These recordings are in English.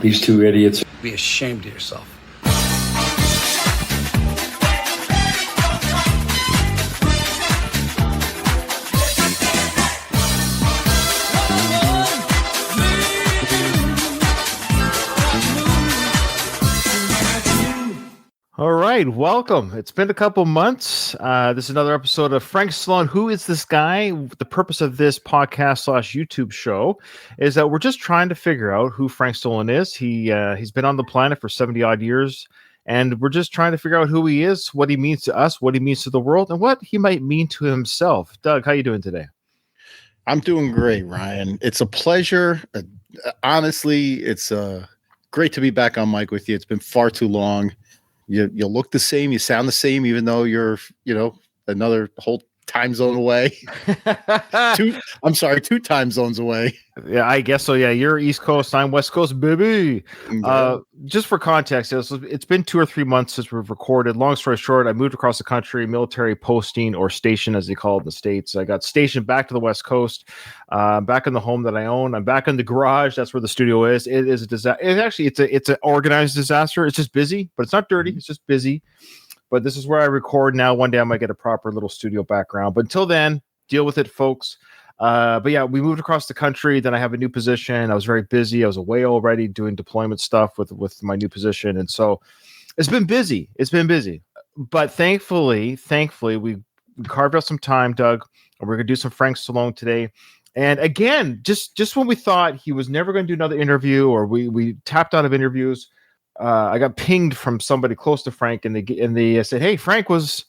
These two idiots. Be ashamed of yourself. All right, welcome. It's been a couple months. This is another episode of Frank Stallone. Who is this guy? The purpose of this podcast / YouTube show is that we're just trying to figure out who Frank Stallone is. He's been on the planet for 70 odd years, and we're just trying to figure out who he is, what he means to us, what he means to the world, and what he might mean to himself. Doug, how you doing today? I'm doing great, Ryan. It's a pleasure. Honestly, it's great to be back on mic with you. It's been far too long. You look the same, you sound the same, even though you're, another whole time zone away. two time zones away. Yeah, I guess so. Yeah, you're East Coast, I'm West Coast, baby. Yeah. Just for context, it's been 2 or 3 months since we've recorded. Long story short, I moved across the country, military posting or station, as they call it in the States. I got stationed back to the West Coast, back in the home that I own. I'm back in the garage. That's where the studio is. It is a disaster. It's an organized disaster. It's just busy, but it's not dirty. It's just busy. But this is where I record now. One day I might get a proper little studio background. But until then, deal with it, folks. But yeah, we moved across the country. Then I have a new position. I was very busy. I was away already doing deployment stuff with my new position. And so it's been busy. But thankfully, we carved out some time, Doug. And we're going to do some Frank Stallone today. And again, just when we thought he was never going to do another interview, or we tapped out of interviews, I got pinged from somebody close to Frank, and they said, "Hey, Frank was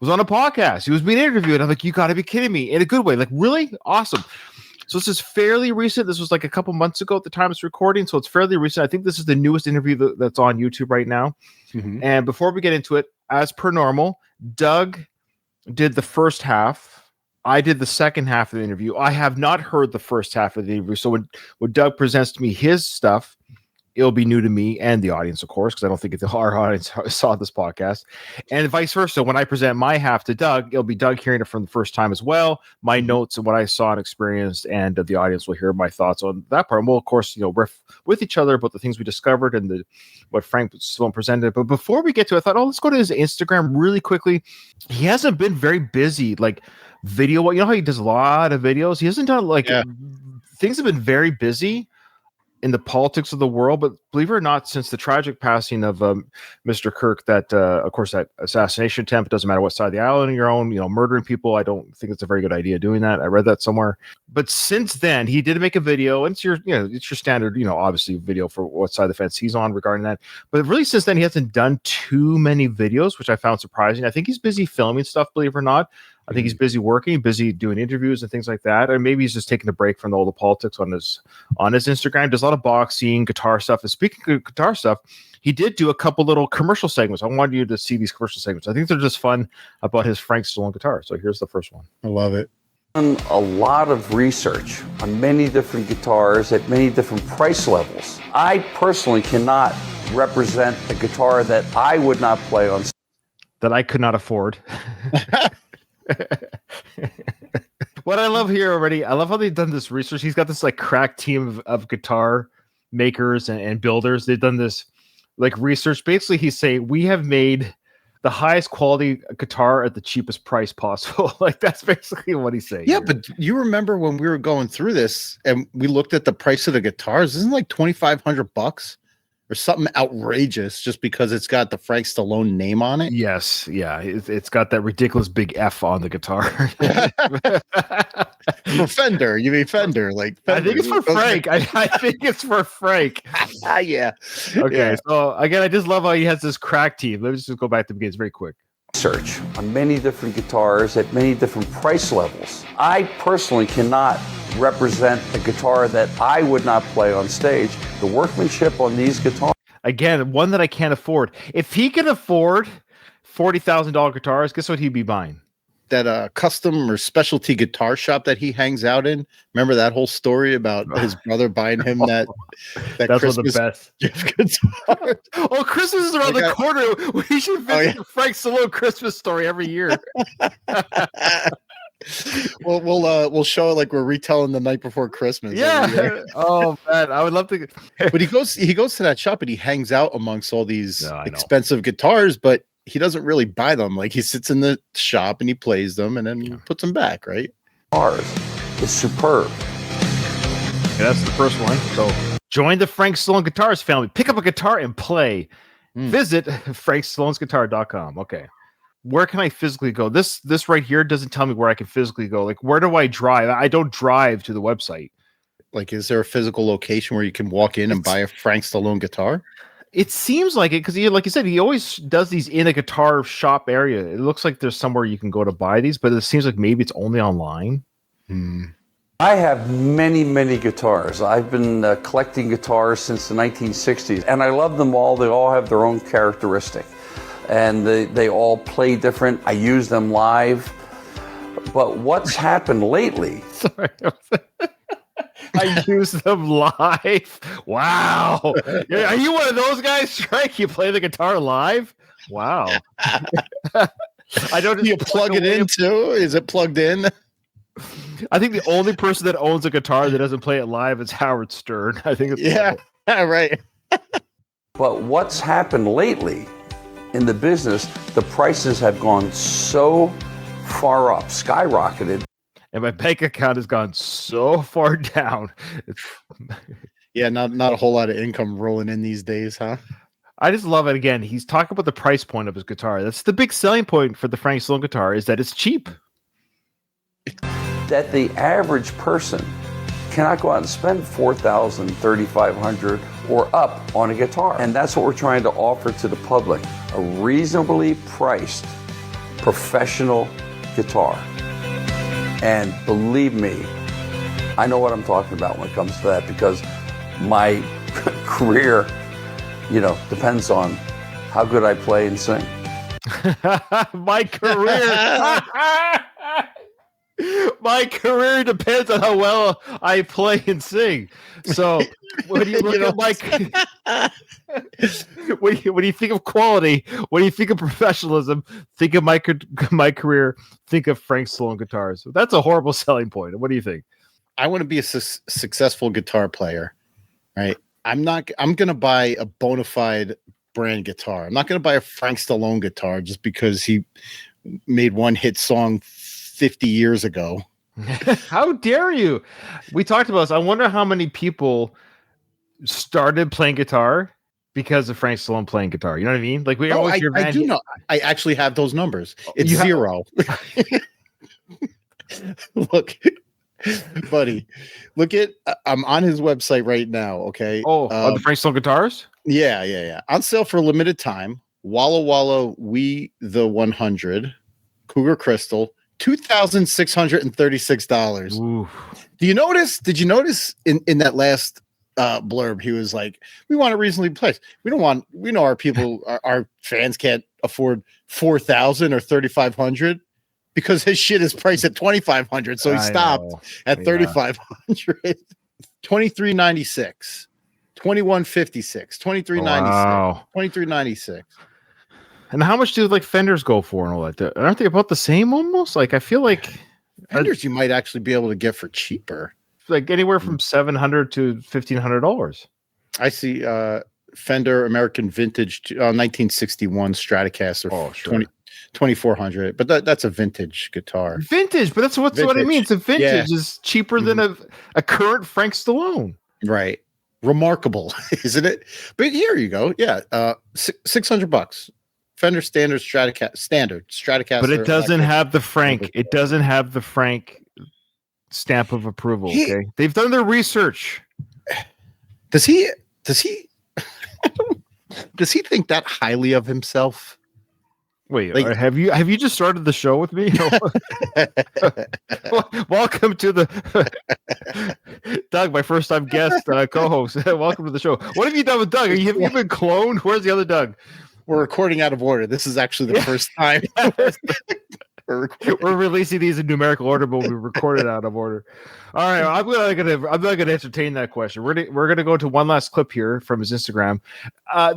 on a podcast. He was being interviewed." I'm like, "You got to be kidding me!" In a good way, like really awesome. So this is fairly recent. This was like a couple months ago at the time it's recording, so it's fairly recent. I think this is the newest interview that's on YouTube right now. Mm-hmm. And before we get into it, as per normal, Doug did the first half. I did the second half of the interview. I have not heard the first half of the interview, so when Doug presents to me his stuff, it'll be new to me and the audience, of course, because I don't think our audience saw this podcast. And vice versa. When I present my half to Doug, it'll be Doug hearing it from the first time as well. My notes and what I saw and experienced, and the audience will hear my thoughts on that part. And we'll, of course, riff with each other about the things we discovered and what Frank Stallone presented. But before we get to it, I thought, let's go to his Instagram really quickly. He hasn't been very busy, like video. You know how he does a lot of videos? He hasn't done things have been very busy in the politics of the world, but believe it or not, since the tragic passing of Mr. Kirk, that of course that assassination attempt, doesn't matter what side of the aisle you're on, murdering people, I don't think it's a very good idea doing that. I read that somewhere. But since then, he did make a video, and it's your standard, obviously video for what side of the fence he's on regarding that. But really, since then, he hasn't done too many videos, which I found surprising. I think he's busy filming stuff, believe it or not. I think he's busy working, busy doing interviews and things like that. Or maybe he's just taking a break from all the politics on his Instagram. Does a lot of boxing, guitar stuff. And speaking of guitar stuff, he did do a couple little commercial segments. I wanted you to see these commercial segments. I think they're just fun about his Frank Stallone guitar. So here's the first one. I love it. Done a lot of research on many different guitars at many different price levels. I personally cannot represent a guitar that I would not play on. That I could not afford. What I love here already, I love how they've done this research. He's got this like crack team of guitar makers and builders. They've done this like research. Basically, he's saying we have made the highest quality guitar at the cheapest price possible. Like that's basically what he's saying. Yeah, here. but you remember when we were going through this and we looked at the price of the guitars? Isn't it like $2,500 or something outrageous just because it's got the Frank Stallone name on it? Yes, yeah, it's got that ridiculous big F on the guitar. For Fender, you mean Fender? Like Fender. I think it's for Frank. I think it's for Frank. Yeah. Okay, yeah. So again, I just love how he has this crack team. Let's just go back to the beginning very quick. Research on many different guitars at many different price levels. I personally cannot represent a guitar that I would not play on stage. The workmanship on these guitars. Again, one that I can't afford. If he can afford $40,000 guitars, guess what he'd be buying? That custom or specialty guitar shop that he hangs out in. Remember that whole story about his brother buying him that That's Christmas one of the best gift guitar? Oh, Christmas is around the corner. We should visit the Frank Stallone Christmas story every year. We'll show it like we're retelling the night before Christmas. Yeah. Oh man, I would love to. But he goes to that shop and he hangs out amongst all these Yeah, I know. expensive guitars, but he doesn't really buy them. Like he sits in the shop and he plays them and then puts them back, right? Guitars is superb. Yeah, that's the first one. So join the Frank Stallone Guitars family. Pick up a guitar and play. Visit frankstallonesguitar.com. Okay. Where can I physically go? This right here doesn't tell me where I can physically go. Like, where do I drive? I don't drive to the website. Like, is there a physical location where you can walk in and buy a Frank Stallone guitar? It seems like it because like you said, he always does these in a guitar shop area. It looks like there's somewhere you can go to buy these, but it seems like maybe it's only online. I have many, many guitars. I've been collecting guitars since the 1960s, and I love them all. They all have their own characteristic, and they all play different. I use them live. But what's happened lately? Sorry. I use them live. Wow. Are you one of those guys, Frank? You play the guitar live? Wow. I don't. Do you plug it in too? Is it plugged in? I think the only person that owns a guitar that doesn't play it live is Howard Stern. I think it's right. But what's happened lately in the business, the prices have gone so far up, skyrocketed. And my bank account has gone so far down. Yeah, not a whole lot of income rolling in these days, huh? I just love it. Again, he's talking about the price point of his guitar. That's the big selling point for the Frank Stallone guitar, is that it's cheap. That the average person cannot go out and spend $4,000, $3,500 or up on a guitar. And that's what we're trying to offer to the public, a reasonably priced professional guitar. And believe me, I know what I'm talking about when it comes to that, because my career, depends on how good I play and sing. My career. My career depends on how well I play and sing. So when you look at my when you think of quality, when you think of professionalism, think of my career, think of Frank Stallone Guitars. So that's a horrible selling point. What do you think? I want to be a successful guitar player, right? I'm going to buy a bona fide brand guitar. I'm not going to buy a Frank Stallone guitar just because he made one hit song 50 years ago. How dare you? We talked about this. I wonder how many people started playing guitar because of Frank Stallone playing guitar. You know what I mean? Like I do know. I actually have those numbers. It's zero. Look, buddy, look at I'm on his website right now. Okay. The Frank Stallone guitars? Yeah. On sale for a limited time. Walla Walla We the 100 Cougar Crystal. $2,636. Did you notice in that last blurb, he was like, we want a reasonably priced. We know our people, our fans can't afford 4,000 or 3,500 because his shit is priced at 2,500. So he stopped at 3,500. 23.96, 21.56, 23.96, 23.96. And how much do like Fenders go for and all that? Aren't they about the same almost? Like I feel like Fenders you might actually be able to get for cheaper, like anywhere from $700 to $1,500. I see Fender American Vintage 1961 Stratocaster. 2,400, but that's a vintage guitar. Vintage, but that's what I mean. It's a vintage is cheaper than a current Frank Stallone. Right. Remarkable, isn't it? But here you go. Yeah, $600. Fender standard Stratocaster. But it doesn't have the Frank. It doesn't have the Frank stamp of approval. Okay, they've done their research. Does he does he think that highly of himself? Wait, have you just started the show with me? Welcome to the Doug, my first time guest co-host. Welcome to the show. What have you done with Doug? Have you been cloned? Where's the other Doug? We're recording out of order. This is actually the first time. We're releasing these in numerical order, but we recorded out of order. All right, I'm not gonna entertain that question. We're gonna go to one last clip here from his Instagram.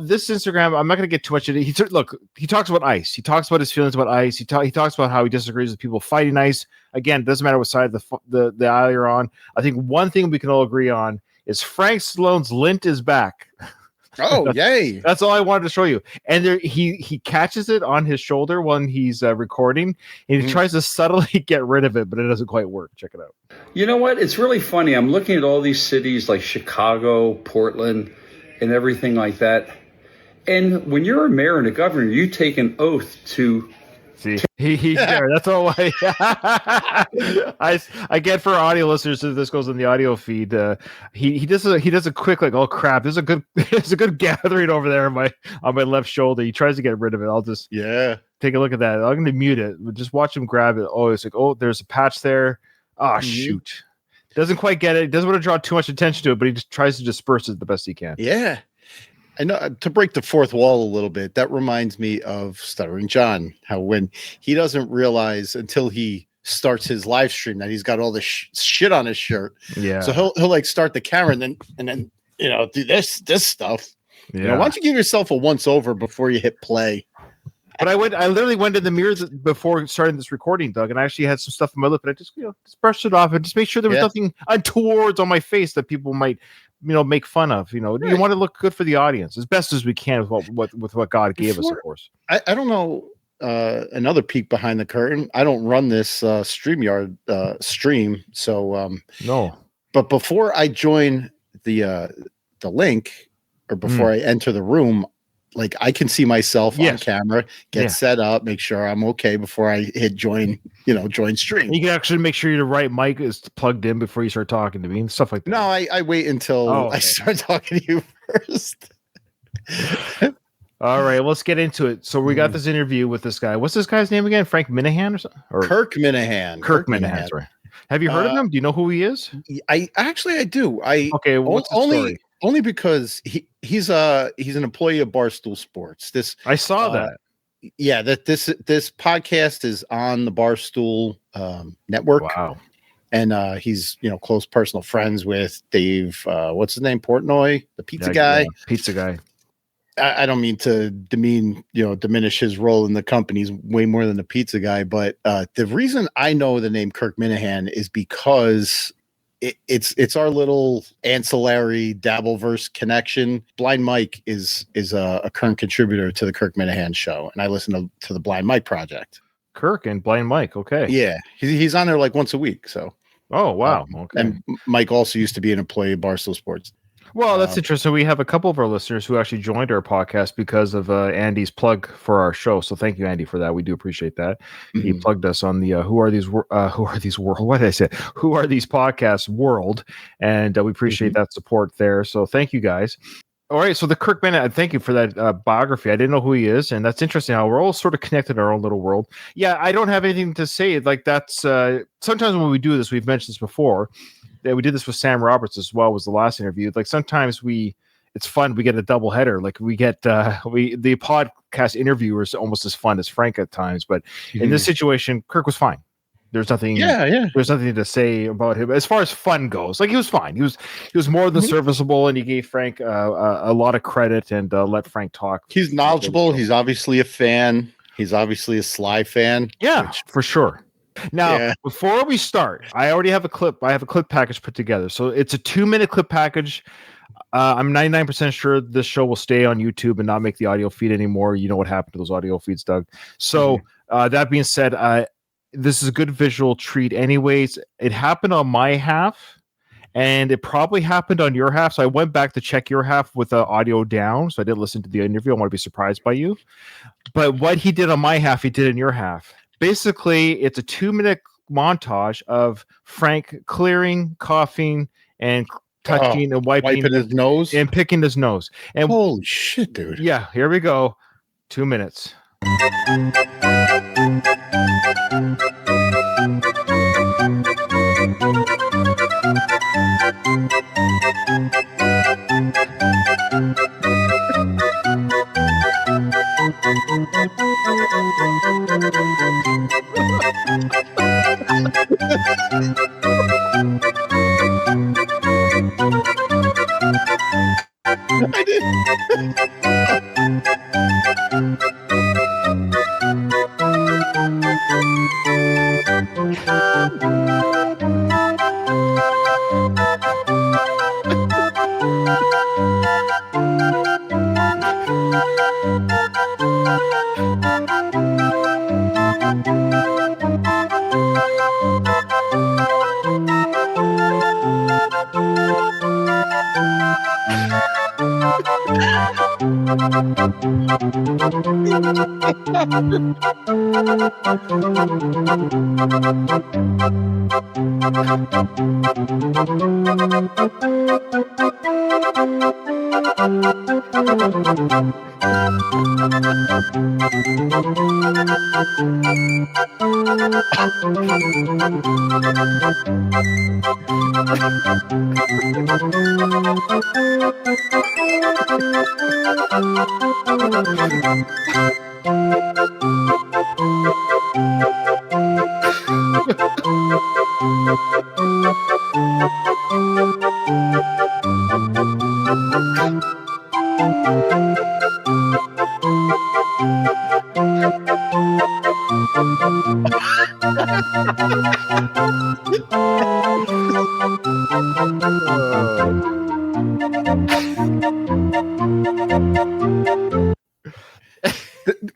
This Instagram, I'm not gonna get too much into. He talks about ice. He talks about his feelings about ice. He talks about how he disagrees with people fighting ice. Again, it doesn't matter what side of the aisle you're on. I think one thing we can all agree on is Frank Stallone's lint is back. Oh, yay. That's all I wanted to show you. And there, he catches it on his shoulder when he's recording, and he tries to subtly get rid of it, but it doesn't quite work. Check it out. You know what? It's really funny. I'm looking at all these cities like Chicago, Portland, and everything like that. And when you're a mayor and a governor, you take an oath to... See, he's there. That's all I get for audio listeners. So this goes in the audio feed. He does a quick like, oh crap, there's a good gathering over there on my left shoulder. He tries to get rid of it. I'll just take a look at that. I'm going to mute it. Just watch him grab it. Oh, it's like, oh, there's a patch there. Oh shoot, doesn't quite get it. Doesn't want to draw too much attention to it, but he just tries to disperse it the best he can. Yeah. I know, to break the fourth wall a little bit, that reminds me of Stuttering John, how when he doesn't realize until he starts his live stream that he's got all this shit on his shirt. Yeah. So he'll like start the camera and then do this stuff. Yeah. Why don't you give yourself a once over before you hit play? But I literally went in the mirror before starting this recording, Doug, and I actually had some stuff in my lip, and I just brushed it off and just make sure there was nothing untoward on my face that people might make fun of. You want to look good for the audience as best as we can with what God gave us, of course. I don't know, another peek behind the curtain. I don't run this StreamYard stream, so no. But before I join the link, or before I enter the room, like I can see myself on camera, get set up, make sure I'm okay before I hit join stream. You can actually make sure your right mic is plugged in before you start talking to me and stuff like that. No, I wait until I start talking to you first. All right, let's get into it. So we got this interview with this guy. What's this guy's name again? Frank Minahan or something? Or Kirk Minahan. Kirk Minahan. Right. Have you heard of him? Do you know who he is? I do. Okay, what's the story? Only because he's an employee of Barstool Sports. I saw that. Yeah, that this podcast is on the Barstool network. Wow. And he's close personal friends with Dave. What's his name? Portnoy, the pizza guy. Yeah, pizza guy. I don't mean to diminish his role in the company. He's way more than a pizza guy. But the reason I know the name Kirk Minahan is because it's our little ancillary Dabbleverse connection. Blind Mike is a current contributor to the Kirk Minahan show, and I listen to the Blind Mike project. Kirk and Blind Mike, okay. Yeah, he's on there like once a week. So, oh wow, okay. And Mike also used to be an employee of Barstool Sports. Well, that's interesting. We have a couple of our listeners who actually joined our podcast because of Andy's plug for our show. So thank you, Andy, for that. We do appreciate that. Mm-hmm. He plugged us on the Who Are These World? What did I say? Who Are These Podcasts World? And we appreciate that support there. So thank you, guys. All right, so the Kirk Minahan, thank you for that biography. I didn't know who he is, and that's interesting how we're all sort of connected in our own little world. Yeah, I don't have anything to say. Like that's sometimes when we do this, we've mentioned this before. We did this with Sam Roberts as well, was the last interview. Like sometimes it's fun. We get a double header. Like we get the podcast interviewers almost as fun as Frank at times. But in this situation, Kirk was fine. There's nothing. There's nothing to say about him as far as fun goes. Like he was fine. He was more than serviceable, and he gave Frank a lot of credit and let Frank talk. He's knowledgeable. He's obviously a fan. He's obviously a Sly fan. Yeah, for sure. Now, before we start, I already have a clip. I have a clip package put together. So it's a 2-minute clip package. I'm 99% sure this show will stay on YouTube and not make the audio feed anymore. You know what happened to those audio feeds, Doug. So that being said, this is a good visual treat anyways. It happened on my half, and it probably happened on your half. So I went back to check your half with the audio down. So I didn't listen to the interview. I want to be surprised by you. But what he did on my half, he did in your half. Basically, it's a 2-minute montage of Frank clearing, coughing, and touching and wiping his nose and picking his nose. And holy shit, dude! Yeah, here we go. 2 minutes. I did.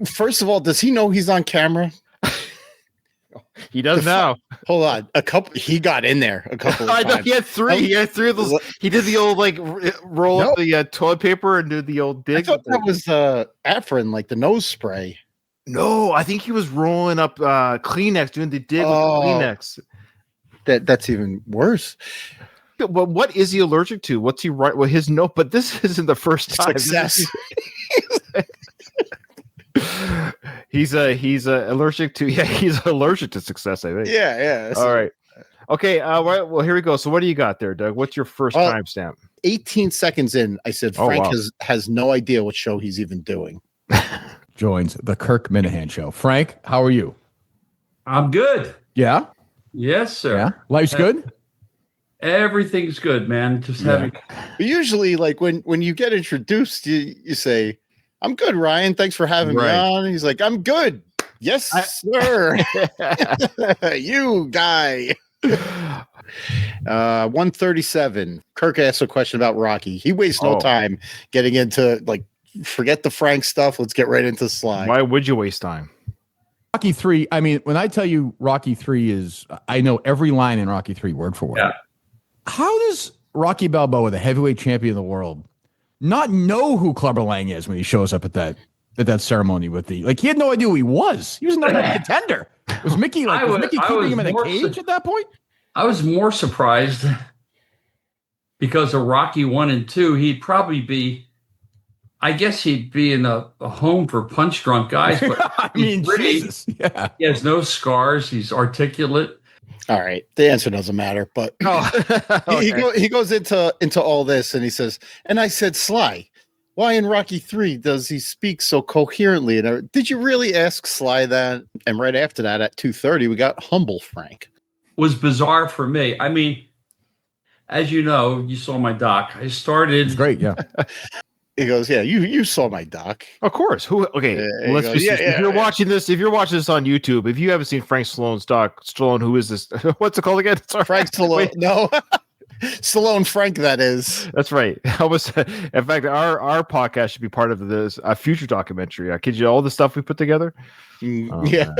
First of all, does he know he's on camera? He does now. Hold on, he got in there a couple of I times. know he had three. He had three of those. He did the old like roll up the toilet paper and do the old dig. I thought that was Afrin, like the nose spray. No, I think he was rolling up Kleenex, doing the dig with the Kleenex. That's even worse. Well, what is he allergic to? What's he right? Well, his note, but this isn't the first time. Success. He's allergic to he's allergic to success, I think. Yeah. All right. Okay. Well, here we go. So what do you got there, Doug? What's your first timestamp? 18 seconds in, I said Frank has no idea what show he's even doing. Joins the Kirk Minahan show. Frank, how are you? I'm good. Yeah. Yes, sir. Yeah. Life's good. Everything's good, man. Just having. Usually, like when you get introduced, you say, "I'm good, Ryan. Thanks for having me on." And he's like, "I'm good. Yes, sir." You guy. 137. Kirk asked a question about Rocky. He wastes no time getting into forget the Frank stuff. Let's get right into Sly. Why would you waste time? Rocky 3. I mean, when I tell you Rocky 3 is, I know every line in Rocky 3 word for word. Yeah. How does Rocky Balboa, the heavyweight champion of the world, not know who Clubber Lang is when he shows up at that ceremony with he had no idea who he was. He was not a contender. Was Mickey keeping him in a cage at that point? I was more surprised because of Rocky 1 and 2. He'd probably be. I guess he'd be in a home for punch drunk guys, but I mean, Jesus. Yeah. He has no scars. He's articulate. All right. The answer doesn't matter, but he goes into all this and he says, and I said, Sly, why in Rocky 3 does he speak so coherently? And did you really ask Sly that? And right after that, at 2:30, we got Humble Frank. Was bizarre for me. I mean, as you know, you saw my doc. I started. It's great. Yeah. He goes, yeah, you saw my doc. Of course. Let's be if you're watching this on YouTube, if you haven't seen Frank Stallone's doc, Stallone, who is this? What's it called again? Sorry. Frank Stallone. No. Stallone Frank, that is. That's right. In fact, our podcast should be part of this future documentary. I kid you, all the stuff we put together. Yeah.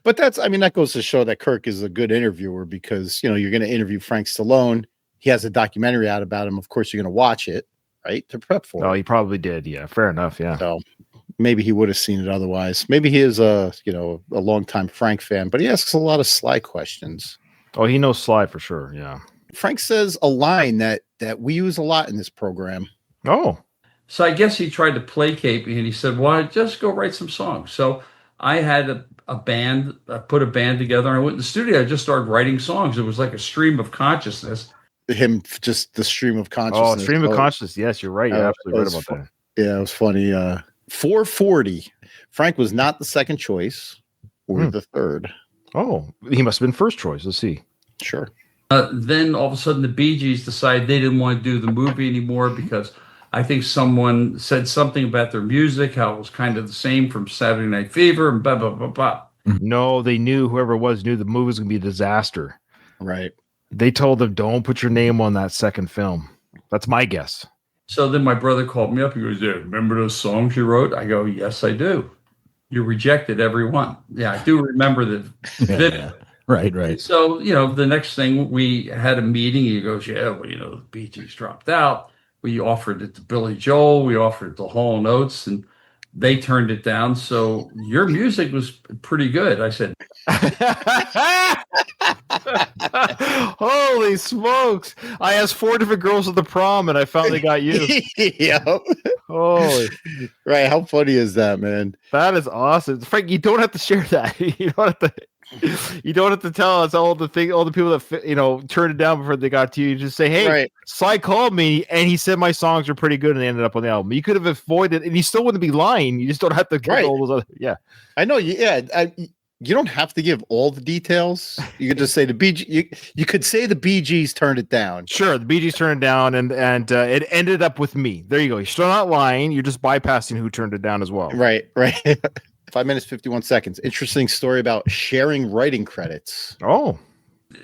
But that goes to show that Kirk is a good interviewer because, you're going to interview Frank Stallone. He has a documentary out about him. Of course, you're going to watch it. Right, to prep for. Oh, he probably did. Yeah, fair enough. Yeah. So maybe he would have seen it otherwise. Maybe he is a longtime Frank fan, but he asks a lot of Sly questions. Oh, he knows Sly for sure. Yeah. Frank says a line that we use a lot in this program. Oh. So I guess he tried to placate me, and he said, "Well, just go write some songs." So I had a band. I put a band together, and I went in the studio. I just started writing songs. It was like a stream of consciousness. Him just the stream of consciousness. Oh, stream of consciousness. Yes, you're right. You're absolutely right about that. Yeah, it was funny. 440. Frank was not the second choice or the third. Oh, he must have been first choice. Let's see. Sure. Then all of a sudden the Bee Gees decided they didn't want to do the movie anymore because I think someone said something about their music, how it was kind of the same from Saturday Night Fever and blah, blah, blah, blah. No, they knew, whoever it was knew the movie was going to be a disaster. Right. They told them, don't put your name on that second film. That's my guess. So then my brother called me up. He goes, "Yeah, remember those songs you wrote?" I go, "Yes, I do." You rejected every one. Yeah, I do remember the Yeah. Right. So, the next thing we had a meeting. He goes, "Yeah, well, the Bee Gees dropped out. We offered it to Billy Joel. We offered it to Hall & Oates, and they turned it down. So your music was pretty good." I said, Holy smokes. I asked 4 different girls at the prom and I finally got you. Yep. Holy. Right. How funny is that, man? That is awesome. Frank, you don't have to share that. You don't have to tell us all the people that turned it down before they got to you. You just say, "Hey, Right. Sly called me and he said my songs are pretty good and they ended up on the album." You could have avoided, and you still wouldn't be lying. You just don't have to get all those other. Yeah, I know. Yeah. You don't have to give all the details. You could just say the BG. You could say the Bee Gees turned it down. sure. The Bee Gees turned it down, and it ended up with me. There you go. You're still not lying. You're just bypassing who turned it down as well. Right. 5 minutes, 51 seconds. Interesting story about sharing writing credits. Oh,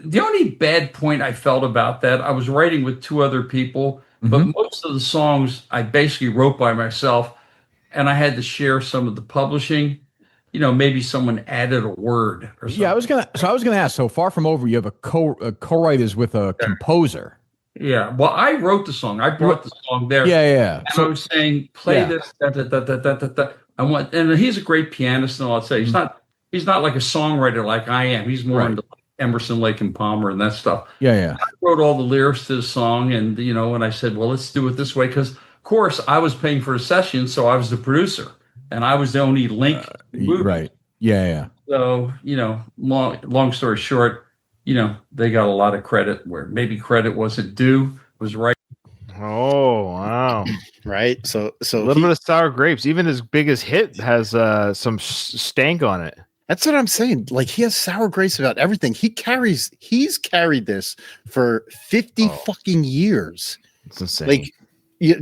the only bad point I felt about that, I was writing with 2 other people, but most of the songs I basically wrote by myself, and I had to share some of the publishing. Maybe someone added a word or something. Yeah, I was gonna ask. So Far From Over, you have a co-writers with a composer. Yeah. Well, I wrote the song. I brought the song there. Yeah. And I was saying, play this. Da, da, da, da, da, da, da. And he's a great pianist, and all I'd say he's not like a songwriter like I am. He's more into Emerson, Lake and Palmer and that stuff. Yeah. I wrote all the lyrics to the song, and and I said, well, let's do it this way, because of course I was paying for a session, so I was the producer, and I was the only link. Right. Yeah. So long story short, they got a lot of credit where maybe credit wasn't due. Was right. Oh, wow. Right. So A little bit of sour grapes. Even his biggest hit has some stank on it. that's what I'm saying. Like, he has sour grapes about everything. He's carried this for 50 fucking years. It's insane. Like,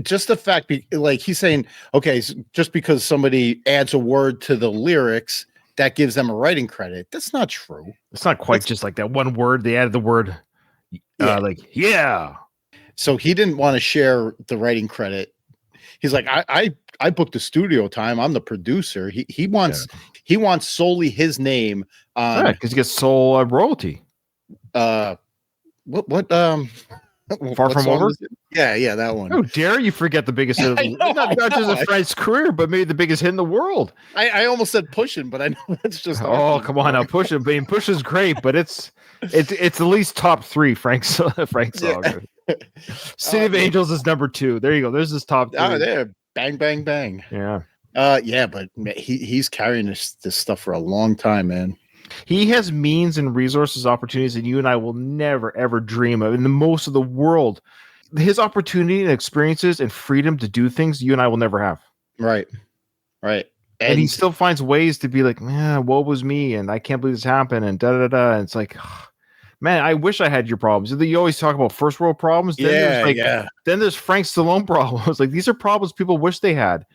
just the fact, like, he's saying, okay, so just because somebody adds a word to the lyrics, that gives them a writing credit. That's not true. It's not quite just like that one word. They added the word, yeah. So he didn't want to share the writing credit. He's like, I booked the studio time. I'm the producer. He wants solely his name on, because he gets sole royalty. Far From Over? Yeah, that one. How dare you forget the biggest hit of not just of Frank's career, but maybe the biggest hit in the world. I almost said Pushing, but I know that's just Come on now, Push It. I mean, Push is great, but it's at least top 3 Frank song. City of Angels is number 2. There you go. There's his top 3. Oh, there. Bang, bang, bang. Yeah. Yeah, but he's carrying this stuff for a long time, man. He has means and resources, opportunities that you and I will never, ever dream of. In the most of the world, his opportunity and experiences and freedom to do things you and I will never have. Right. And he still finds ways to be like, man, woe was me, and I can't believe this happened, and da-da-da-da. And it's like, man, I wish I had your problems. You always talk about first world problems. Then Then there's Frank Stallone problems. Like, these are problems people wish they had.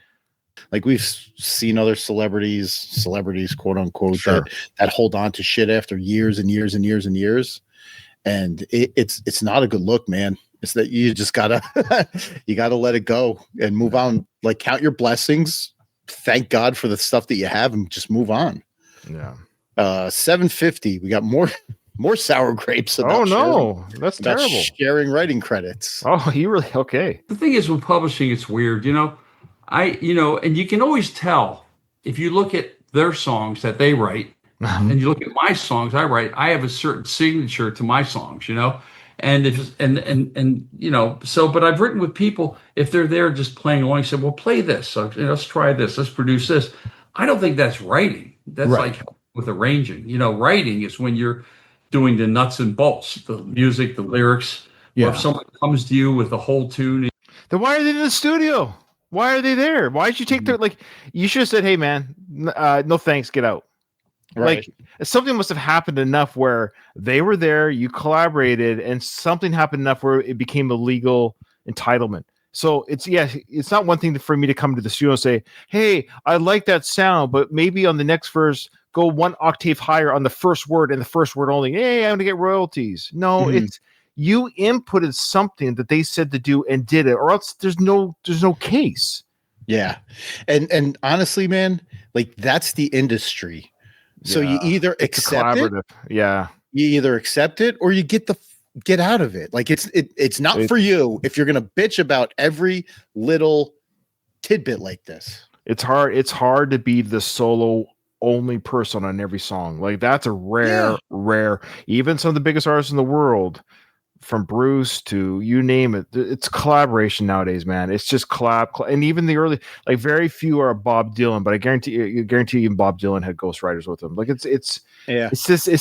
Like, we've seen other celebrities, quote unquote, that hold on to shit after years and years and years and years. And it's not a good look, man. It's that you just gotta let it go and move on. Like, count your blessings, thank God for the stuff that you have, and just move on. Yeah. 750. We got more sour grapes. About that's terrible. Sharing writing credits. Oh, you really okay? The thing is, with publishing, it's weird. And you can always tell if you look at their songs that they write, and you look at my songs I write. I have a certain signature to my songs, and but I've written with people, if they're there just playing along, said, well, play this. So, let's try this. Let's produce this. I don't think that's writing. That's like with arranging. Writing is when you're doing the nuts and bolts, the music, the lyrics. Yeah. Or if someone comes to you with a whole tune. Then why are they in the studio? Why are they there? Why did you take their, you should have said, hey, man, no thanks, get out. Right. Like, something must have happened enough where they were there, you collaborated, and something happened enough where it became a legal entitlement. So it's not one thing for me to come to the studio and say, hey, I like that sound, but maybe on the next verse, go one octave higher on the first word and the first word only. Hey, I'm going to get royalties. No, it's you inputted something that they said to do and did it, or else there's no case. Yeah. And honestly, man, like that's the industry. So you either accept it. Yeah. You either accept it or you get out of it. Like it's not for you if you're going to bitch about every little tidbit like this. It's hard to be the solo only person on every song. Like that's a rare, even some of the biggest artists in the world, from Bruce to you name it, it's collaboration nowadays, man. It's just collab, and even the early, like very few are Bob Dylan, but I guarantee you even Bob Dylan had ghostwriters with him. Like it's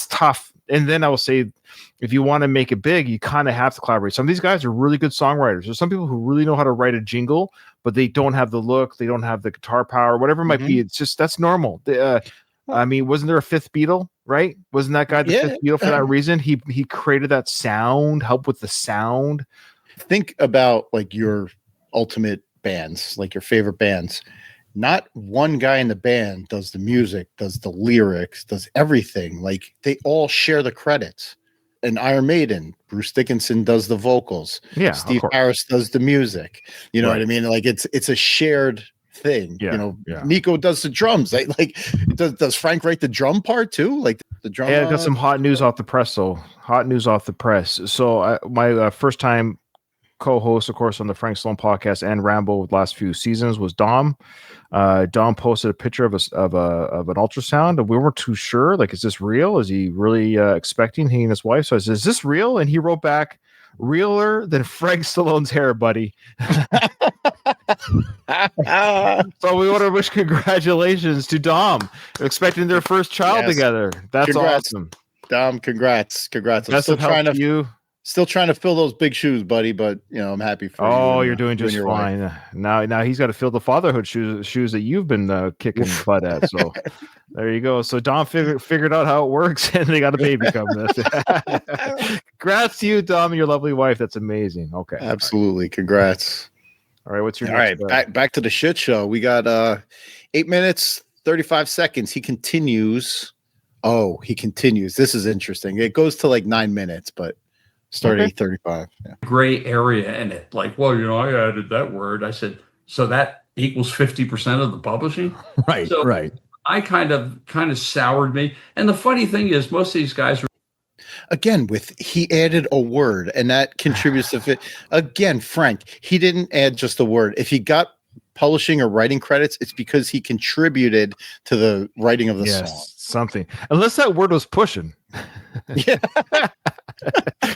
tough. And then I will say, if you want to make it big, you kind of have to collaborate. Some of these guys are really good songwriters. There's some people who really know how to write a jingle, but they don't have the look, they don't have the guitar power, whatever it might be. It's just, that's normal. I mean, wasn't there a fifth Beatle, right? Wasn't that guy the fifth Beatle for that reason? He created that sound, helped with the sound. Think about like your ultimate bands, like your favorite bands. Not one guy in the band does the music, does the lyrics, does everything. Like they all share the credits. And Iron Maiden, Bruce Dickinson does the vocals. Yeah, Steve Harris does the music. You know what I mean? Like it's a shared thing. Yeah, you know, Nico does the drums. Like does Frank write the drum part too? Like the drum. Yeah, I got some hot news off the press. So my first time co-host, of course, on the Frank Stallone podcast and Rambo with last few seasons was Dom. Dom posted a picture of an ultrasound, and we weren't too sure. Like, is this real? Is he really expecting, he and his wife? So I said, is this real? And he wrote back, realer than Frank Stallone's hair, buddy. So we want to wish congratulations to Dom, expecting their first child together. That's awesome. Dom, congrats. I'm still trying to fill those big shoes, buddy, but you know, I'm happy for you. Oh, you're doing just fine. Now he's got to fill the fatherhood shoes that you've been kicking butt at. So there you go. So Dom figured out how it works, and they got a baby coming. Congrats to you, Dom, and your lovely wife. That's amazing. Okay, absolutely. Congrats. All right, what's your next back to the shit show? We got 8 minutes 35 seconds. He continues. This is interesting. It goes to like 9 minutes, but starting at 35. Yeah. Gray area in it. Like, well, you know, I added that word. I said, so that equals 50% of the publishing? Right, so right. I kind of soured me. And the funny thing is, most of these guys again, he added a word, and that contributes to it. Again, Frank, he didn't add just a word. If he got publishing or writing credits, it's because he contributed to the writing of the song. Something. Unless that word was pushing. Yeah.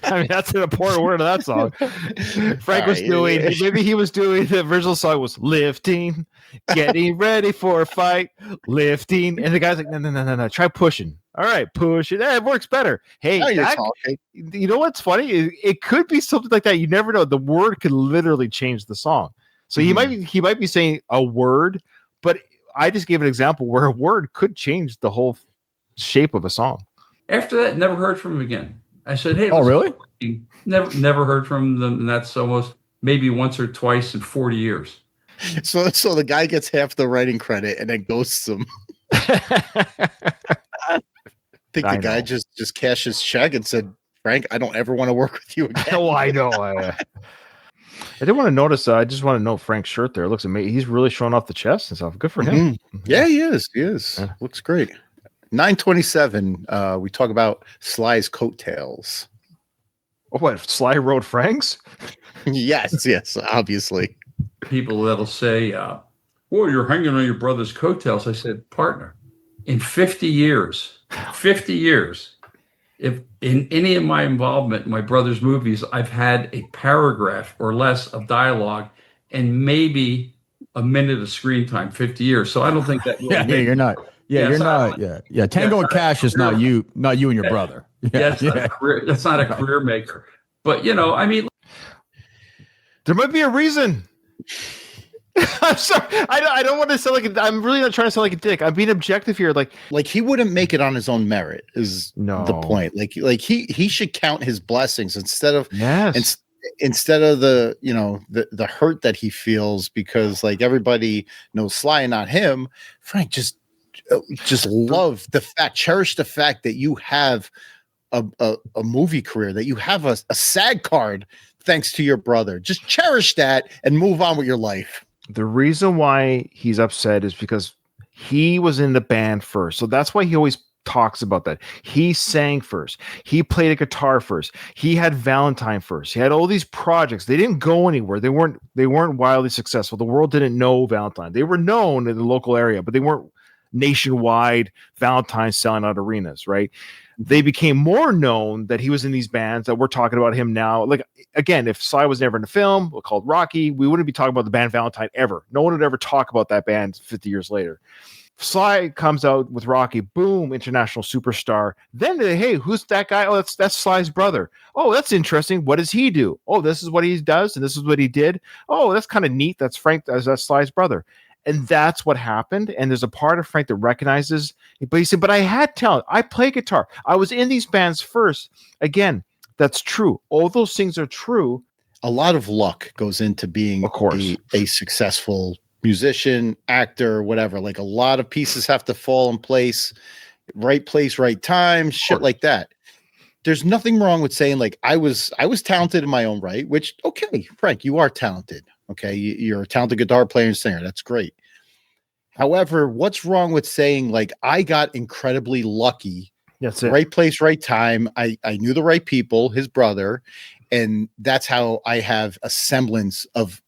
I mean, that's an important word of that song. Frank was doing, maybe he was doing, the original song was lifting, getting ready for a fight, lifting. And the guy's like, no, try pushing. All right, push it. It works better. Hey, you know what's funny? It could be something like that. You never know. The word could literally change the song. So he might be saying a word, but I just gave an example where a word could change the whole shape of a song. After that, never heard from him again. I said, hey, oh, really? Never heard from them. And that's almost maybe once or twice in 40 years. So the guy gets half the writing credit and then ghosts him. I think the guy just cashed his check and said, Frank, I don't ever want to work with you again. Oh, I know. I did want to notice. I just want to note Frank's shirt there. It looks amazing. He's really showing off the chest and stuff. Good for him. Mm-hmm. Yeah, he is. Yeah. Looks great. 9:27. We talk about Sly's coattails. Oh, what? Sly rode Frank's? Yes, obviously. People that'll say, well, you're hanging on your brother's coattails. I said, partner, in 50 years, if in any of my involvement in my brother's movies, I've had a paragraph or less of dialogue and maybe a minute of screen time, 50 years. So I don't think that. You're not. Yeah, you're not. Yeah. Tango and Cash is not you and your brother. That's not a career maker. But, you know, I mean, there might be a reason. I'm sorry. I don't want to sound like I'm really not trying to sound like a dick. I'm being objective here. Like he wouldn't make it on his own merit is the point. Like he should count his blessings instead of instead of the hurt that he feels because like everybody knows Sly and not him, Frank just cherish the fact that you have a movie career, that you have a SAG card thanks to your brother. Just cherish that and move on with your life. The reason why he's upset is because he was in the band first. So that's why he always talks about that. He sang first. He played a guitar first. He had Valentine first. He had all these projects. They didn't go anywhere. They weren't wildly successful. The world didn't know Valentine. They were known in the local area, but they weren't nationwide Valentine selling out arenas, right? They became more known that he was in these bands that we're talking about him now. Like, again, if Sly was never in a film called Rocky, we wouldn't be talking about the band Valentine ever. No one would ever talk about that band 50 years later. Sly comes out with Rocky, boom, international superstar. Then, hey, who's that guy? Oh, that's Sly's brother. Oh, that's interesting. What does he do? Oh, this is what he does, and this is what he did. Oh, that's kind of neat. That's Frank. That's Sly's brother. And that's what happened. And there's a part of Frank that recognizes, but he said, but I had talent. I play guitar. I was in these bands first. Again, that's true. All those things are true. A lot of luck goes into being of course a successful musician, actor, whatever. Like a lot of pieces have to fall in place, right time, shit like that. There's nothing wrong with saying like I was talented in my own right, which, okay, Frank, you are talented. Okay, you're a talented guitar player and singer. That's great. However, what's wrong with saying like I got incredibly lucky? That's it. Right place, right time. I knew the right people, his brother, and that's how I have a semblance of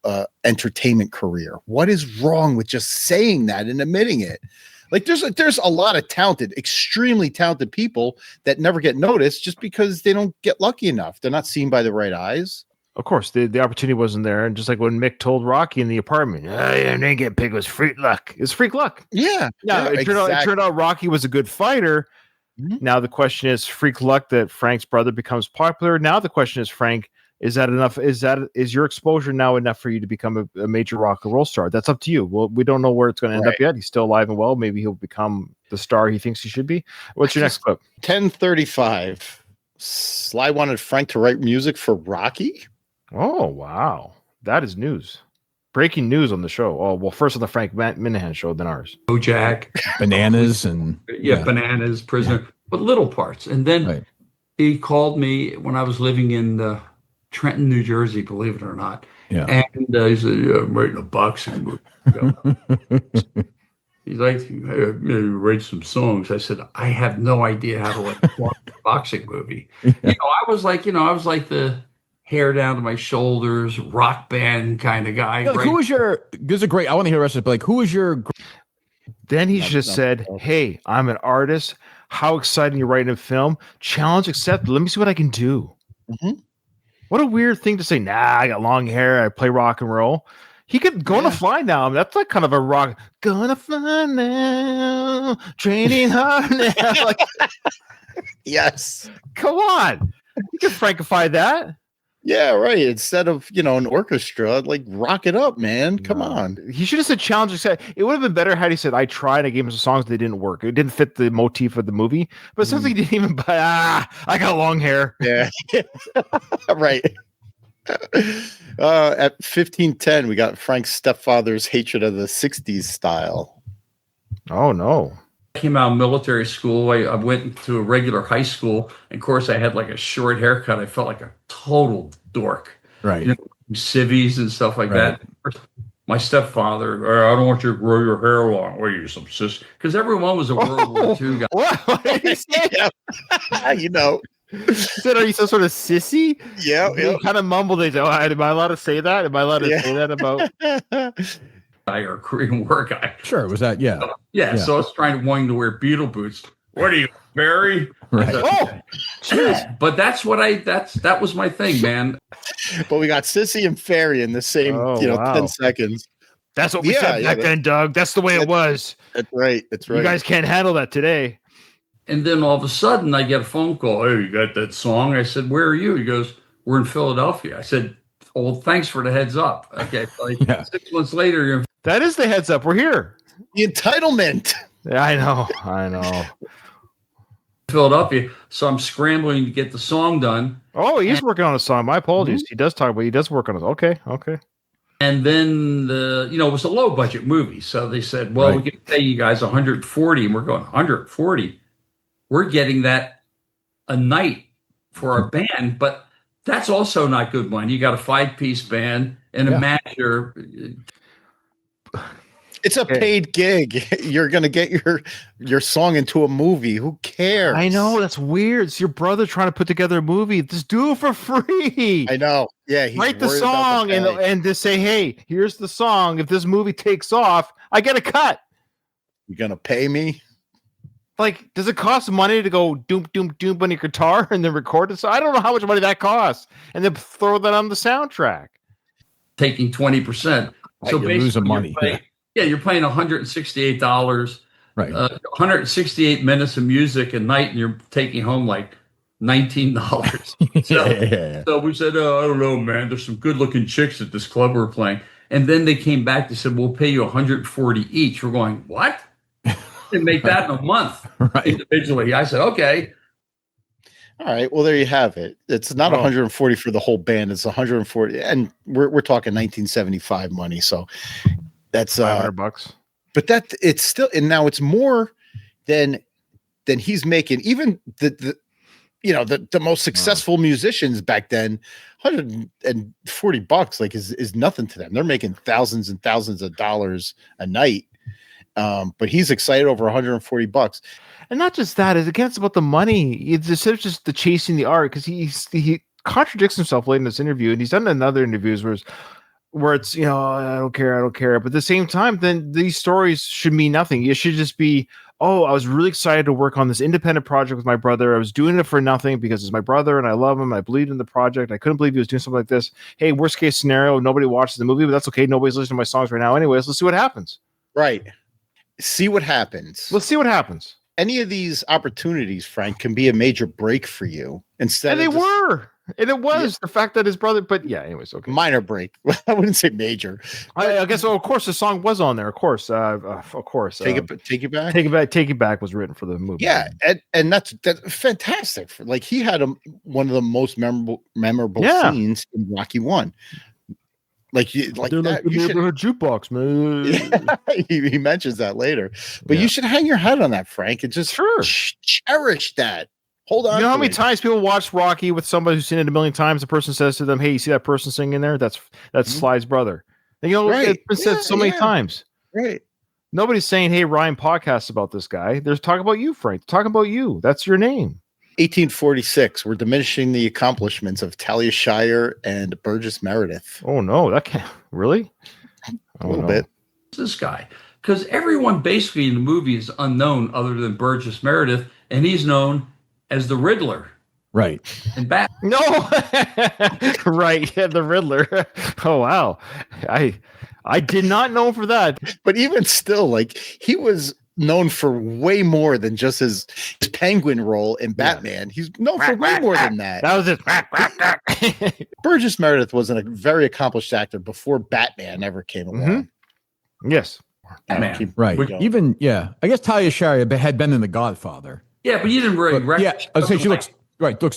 entertainment career. What is wrong with just saying that and admitting it? Like there's a lot of talented, extremely talented people that never get noticed just because they don't get lucky enough. They're not seen by the right eyes. Of course, the opportunity wasn't there. And just like when Mick told Rocky in the apartment, I didn't get picked, it was freak luck. It's freak luck. Yeah. It turned out Rocky was a good fighter. Mm-hmm. Now the question is freak luck that Frank's brother becomes popular. Now the question is, Frank, is that enough? Is your exposure now enough for you to become a major rock and roll star? That's up to you. Well, we don't know where it's going to end up yet. He's still alive and well. Maybe he'll become the star he thinks he should be. What's your next clip? 10:35. Sly wanted Frank to write music for Rocky. Oh, wow. That is news. Breaking news on the show. Oh, well, first on the Frank Minahan show, then ours. Bojack. Bananas and... Bananas, Prisoner. But little parts. And then he called me when I was living in Trenton, New Jersey, believe it or not. Yeah. And he said, I'm writing a boxing movie. He's like, hey, write some songs. I said, I have no idea how to write a boxing movie. Yeah. I was like the... hair down to my shoulders, rock band kind of guy. Yeah, like, who was your? This is a great. I want to hear the rest of it. But like, who was your? Then he just said, "Hey, I'm an artist. How exciting you're writing a film. Challenge accepted. Let me see what I can do." Mm-hmm. What a weird thing to say. Nah, I got long hair. I play rock and roll. He could Gonna Fly now. I mean, that's like kind of a rock. Gonna fly now, training hard now. Like, yes, come on, you can Frankify that. Yeah, right. Instead of, an orchestra, like rock it up, man. Come on. He should have said challenge. It would have been better had he said, I tried. I gave him some songs that didn't work. It didn't fit the motif of the movie. But it sounds like he didn't even buy, I got long hair. Yeah. Right. At 15:10, we got Frank's stepfather's hatred of the 60s style. Oh, no. I came out of military school. I went to a regular high school. And of course, I had like a short haircut. I felt like a total dork. Right. Civvies and stuff like that. My stepfather, I don't want you to grow your hair long. What are you, some sis? Because everyone was a World War II guy. What did he say? He said, are you some sort of sissy? Yeah. He kind of mumbled. He said, am I allowed to say that? Am I allowed to say that about... or Korean War guy. Sure, was that? Yeah. So I was wanting to wear Beatle boots. What are you, Barry? Right. But that was my thing, man. But we got Sissy and Fairy in the same, 10 seconds. That's what we said back then, Doug. That's the way it was. That's right. You guys can't handle that today. And then all of a sudden I get a phone call. Hey, you got that song? I said, where are you? He goes, we're in Philadelphia. I said, well, thanks for the heads up. Okay. 6 months later, you're that is the heads up. We're here. The entitlement. I know. Philadelphia. So I'm scrambling to get the song done. Oh, he's working on a song. My apologies. He does talk, but he does work on it. Okay. And then it was a low budget movie. So they said, well, we can pay you guys 140. And we're going 140. We're getting that a night for our band, but that's also not good money. You got a 5-piece band and a manager. It's a paid gig. You're gonna get your song into a movie. Who cares? I know, that's weird. It's your brother trying to put together a movie. Just do it for free. I know. Yeah, write the song and just say, hey, here's the song. If this movie takes off, I get a cut. You're gonna pay me? Like, does it cost money to go doom doom doom on your guitar and then record it? So I don't know how much money that costs, and then throw that on the soundtrack. Taking 20%. So you're losing money. You're paying $168. Right. 168 minutes of music a night, and you're taking home like $19. So we said, I don't know, man. There's some good-looking chicks at this club we're playing. And then they came back. They said, we'll pay you 140 each. We're going, what? And make that in a month individually. I said, okay. All right. Well, there you have it. It's not 140 for the whole band. It's 140, and we're talking 1975 money. So that's $500. But it's still, and now it's more than he's making. Even the most successful musicians back then, $140 like is nothing to them. They're making thousands and thousands of dollars a night. But he's excited over $140. And not just that, it's about the money. It's instead of just the chasing the art, because he contradicts himself late in this interview, and he's done it in other interviews where it's, I don't care. But at the same time, then these stories should mean nothing. It should just be, I was really excited to work on this independent project with my brother. I was doing it for nothing because it's my brother and I love him. I believed in the project. I couldn't believe he was doing something like this. Hey, worst case scenario, nobody watches the movie, but that's okay. Nobody's listening to my songs right now anyways. Let's see what happens. Right. See what happens. Let's see what happens. Any of these opportunities, Frank, can be a major break for you. And it was the fact that his brother, but yeah, anyways, okay. Minor break. I wouldn't say major. I guess, of course, the song was on there. Of course. Take it back. Take it back was written for the movie. Yeah. And that's fantastic. Like, he had one of the most memorable scenes in Rocky 1. Like the neighborhood jukebox, man. Yeah, he mentions that later, but you should hang your head on that, Frank, and just cherish that. Hold on. You know how many times people watch Rocky with somebody who's seen it a million times? The person says to them, "Hey, you see that person singing there? That's Sly's brother." And, it's been said so many times. Right. Nobody's saying, "Hey, Ryan podcasts about this guy." They're talking about you, Frank. They're talking about you. That's your name. 1846. We're diminishing the accomplishments of Talia Shire and Burgess Meredith. Oh no, that can't really. A little bit. This guy, because everyone basically in the movie is unknown other than Burgess Meredith, and he's known as the Riddler. Right. And Bat. No. Right. Yeah, the Riddler. Oh wow. I did not know for that. But even still, like, he was known for way more than just his penguin role in Batman. He's known for way more than that. That was it. Burgess Meredith was a very accomplished actor before Batman ever came along. Yes. Batman. Right. Even, I guess Talia Shire had been in The Godfather. Yeah, but you didn't really recognize. I was saying she looks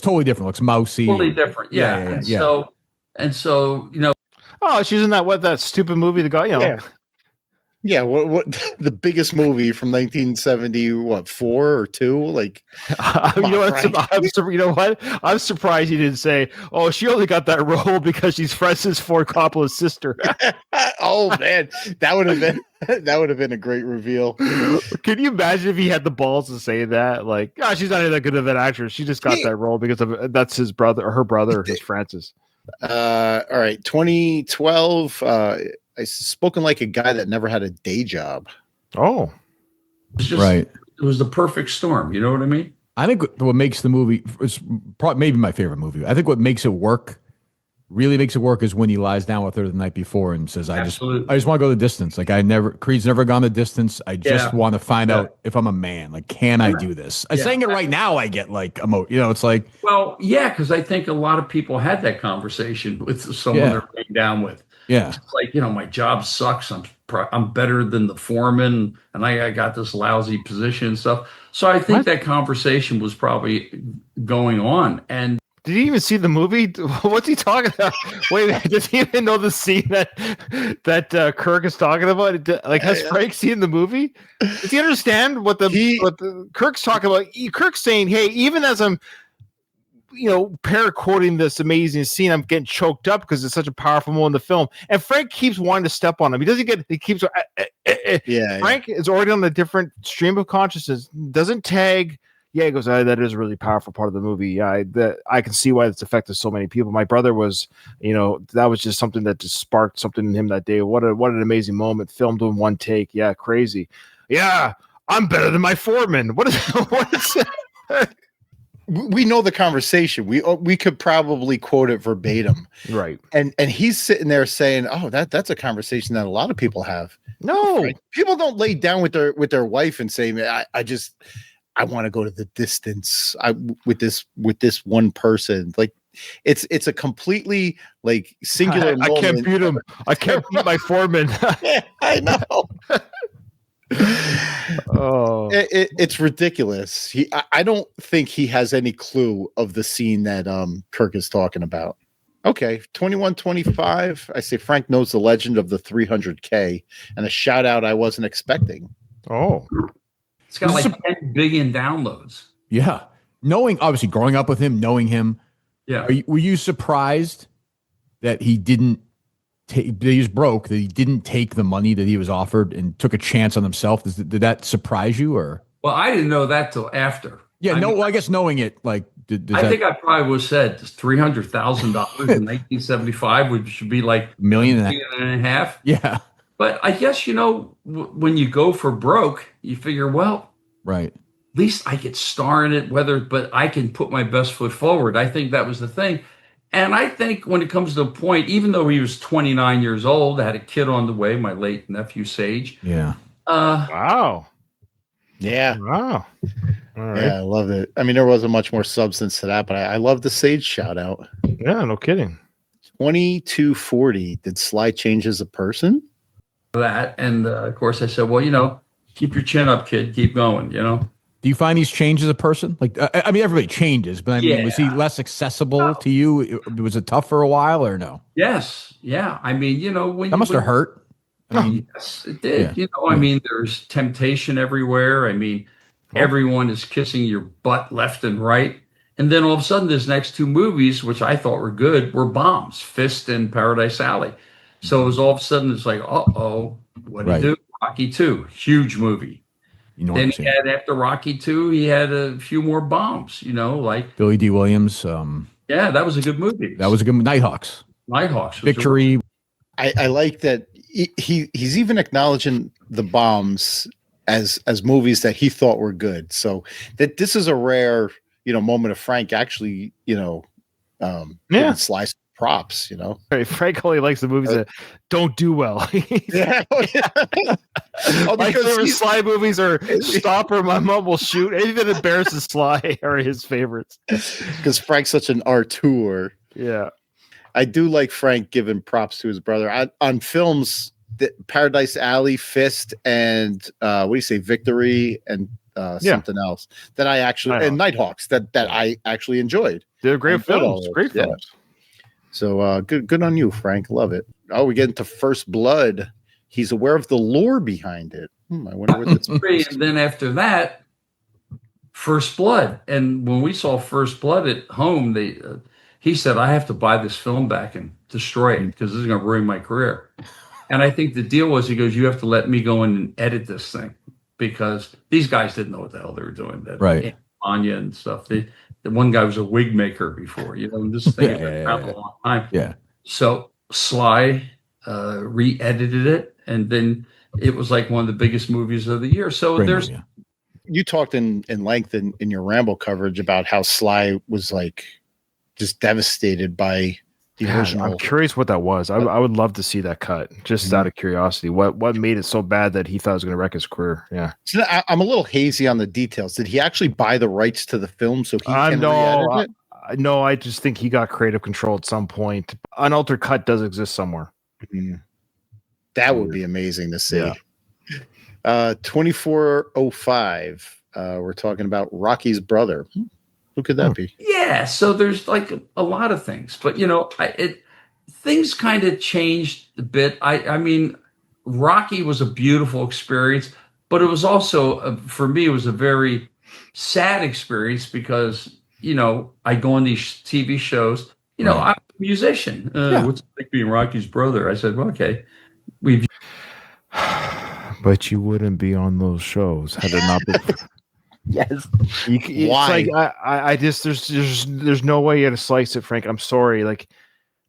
totally different. Looks mousy. Totally different. Yeah. And so, oh, she's in that stupid movie, the guy, Yeah, what the biggest movie from 1970? What, 4 or 2? Like, you know what? I'm surprised you didn't say, "Oh, she only got that role because she's Francis Ford Coppola's sister." Oh man, that would have been a great reveal. Can you imagine if he had the balls to say that? Like, she's not even that good of an actress. She just got that role because of that's his brother or her brother, his Francis. All right, 2012. I spoken like a guy that never had a day job. Oh, it's just, right. It was the perfect storm. You know what I mean? I think what makes the movie is probably maybe my favorite movie. I think what makes it work, really makes it work, is when he lies down with her the night before and says, "I just want to go the distance. Like, Creed's never gone the distance. I just want to find out if I'm a man. Like, can I do this?" I'm saying it right now. I get like it's like, well, because I think a lot of people had that conversation with someone they're laying down with. Yeah. It's like, my job sucks. I'm better than the foreman, and I got this lousy position and stuff. So I think that conversation was probably going on. And did he even see the movie? What's he talking about? Wait, does he even know the scene that Kirk is talking about? Like, has Frank seen the movie? Does he understand what the Kirk's talking about? Kirk's saying, "Hey, even as I'm, paraquoting this amazing scene, I'm getting choked up because it's such a powerful moment in the film." And Frank keeps wanting to step on him. He keeps. Frank is already on a different stream of consciousness. Doesn't tag. Yeah, he goes, that is a really powerful part of the movie. Yeah, I can see why it's affected so many people. My brother was, that was just something that just sparked something in him that day. What an amazing moment. Filmed in one take. Yeah, crazy. Yeah, I'm better than my foreman. What is it? We know the conversation. We could probably quote it verbatim. Right. And he's sitting there saying, "Oh, that's a conversation that a lot of people have." No. Right? People don't lay down with their wife and say, I want to go to the distance with this one person. Like it's a completely like singular I can't beat him. I can't beat my foreman. Yeah, I know. It's ridiculous. I don't think he has any clue of the scene that Kirk is talking about. Okay, 2125. I say Frank knows the legend of the 300K, and a shout out I wasn't expecting. Oh. It's got like 10 billion downloads. Yeah. Obviously growing up with him, knowing him. Yeah. Were you surprised that he didn't take, that he was broke, that he didn't take the money that he was offered and took a chance on himself? Did that surprise you or? Well, I didn't know that till after. Yeah. I guess knowing it, like, I think I probably was said $300,000 in 1975, which should be like $1.5 million. Yeah. But I guess, when you go for broke, you figure, well, right. At least I could star in it, but I can put my best foot forward. I think that was the thing. And I think when it comes to a point, even though he was 29 years old, I had a kid on the way, my late nephew, Sage. Yeah. Wow. Yeah. Wow. All right. Yeah, I love it. I mean, there wasn't much more substance to that, but I love the Sage shout out. Yeah, no kidding. 2240. Did Sly change as a person? That. And of course I said, well, keep your chin up, kid. Keep going, Do you find he's changed as a person? Like, I mean, everybody changes, but I mean, was he less accessible to you? Was it tough for a while or no? Yes. Yeah. I mean, when that must have hurt. I mean, yes, it did. Yeah. I mean, there's temptation everywhere. I mean, everyone is kissing your butt left and right. And then all of a sudden, these next two movies, which I thought were good, were bombs, Fist and Paradise Alley. So it was all of a sudden, it's like, uh-oh, what did he do? Rocky 2, huge movie. Then he had, after Rocky 2, he had a few more bombs, like Billy D. Williams. Yeah, that was a good movie. That was a good Nighthawks. Victory. I like that he's even acknowledging the bombs as movies that he thought were good. So that this is a rare, moment of Frank actually, slice props, Frank only likes the movies that don't do well. Yeah. My favorite Sly movies are Stop or My Mom Will Shoot. Anything that embarrasses Sly are his favorites. Because Frank's such an artur. Yeah. I do like Frank giving props to his brother on films. Paradise Alley, Fist, and Victory, and something else that I actually and Nighthawks that I actually enjoyed. They're great films. Great films. So good on you, Frank. Love it. Oh, we get into First Blood. He's aware of the lore behind it. I wonder what that's. And then after that, First Blood. And when we saw First Blood at home, he said, I have to buy this film back and destroy it because this is going to ruin my career. And I think the deal was, he goes, you have to let me go in and edit this thing because these guys didn't know what the hell they were doing. Right. Anya and stuff. The one guy was a wig maker before, this thing had been around a long time. Yeah. So Sly re-edited it, and then it was like one of the biggest movies of the year. So you talked in length in your Rambo coverage about how Sly was like just devastated by the original. I'm curious what that was. I would love to see that cut, just out of curiosity. What made it so bad that he thought it was going to wreck his career? Yeah. So I'm a little hazy on the details. Did he actually buy the rights to the film so he can re-edit it? No, I just think he got creative control at some point. Unaltered cut does exist somewhere. Mhm. That would be amazing to see. Yeah. 2405. We're talking about Rocky's brother. Who could that be? Yeah, so there's like a lot of things, but things kind of changed a bit. I mean, Rocky was a beautiful experience, but it was also for me it was a very sad experience because I go on these TV shows. Right. I'm a musician. What's it like being Rocky's brother? I said, well, okay, we've But you wouldn't be on those shows had it not been. Yes. It's Why? like I just there's no way you to slice it, Frank. I'm sorry. Like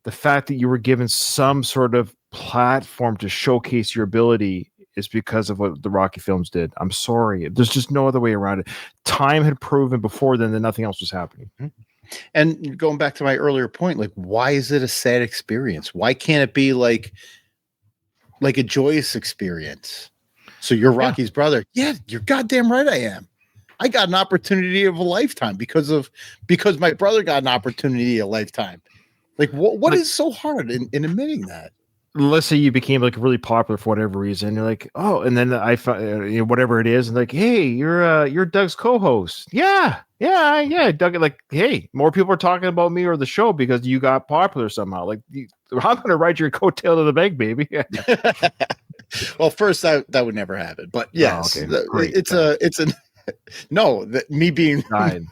the fact that you were given some sort of platform to showcase your ability is because of what the Rocky films did. I'm sorry. There's just no other way around it. Time had proven before then that nothing else was happening. And going back to my earlier point, like, why is it a sad experience? Why can't it be like a joyous experience? So you're Rocky's brother. Yeah, you're goddamn right I am. I got an opportunity of a lifetime because my brother got an opportunity of a lifetime. Like, what is so hard in admitting that? Let's say you became like really popular for whatever reason. You're like, oh, and then I found whatever it is, and like, hey, you're Doug's co-host. Yeah. Doug, like, hey, more people are talking about me or the show because you got popular somehow. Like, I'm gonna ride your coattail to the bank, baby. Well, first that would never happen, but yes, Great. no, that me being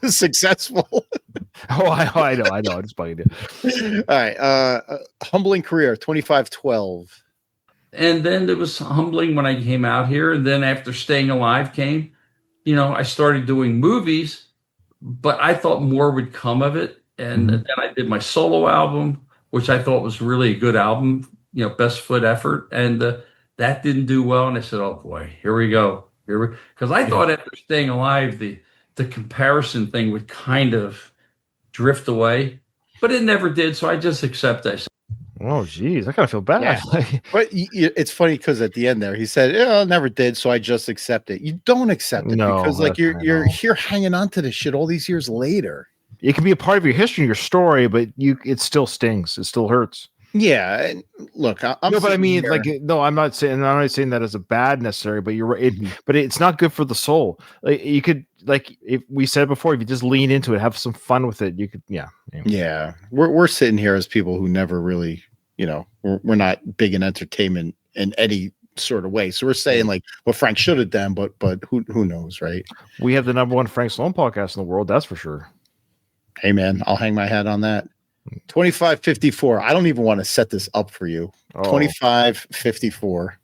successful. I know. I'm just bugging you. All right. Humbling career, 2512. And then it was humbling when I came out here. And then after Staying Alive came, I started doing movies, but I thought more would come of it. And then I did my solo album, which I thought was really a good album, best foot effort. And that didn't do well. And I said, oh boy, here we go. Because I thought after Staying Alive, the comparison thing would kind of drift away, but it never did. So I just accepted. Oh, geez, I kind of feel bad. Yeah. But it's funny because at the end there, he said, "Yeah, I never did, so I just accept it." You don't accept it because, like, you're here hanging on to this shit all these years later. It can be a part of your history, your story, but it still stings. It still hurts. Yeah, and look, I'm no, but I mean, here. like, no, I'm not saying that as a bad necessarily, but you're right. But it's not good for the soul. Like, you could, like, if we said before, if you just lean into it, have some fun with it, you could, yeah. We're sitting here as people who never really, we're not big in entertainment in any sort of way. So we're saying like what Frank should have done, but who knows, right? We have the #1 Frank Stallone podcast in the world, that's for sure. Hey man, I'll hang my hat on that. 2554. I don't even want to set this up for you. 2554.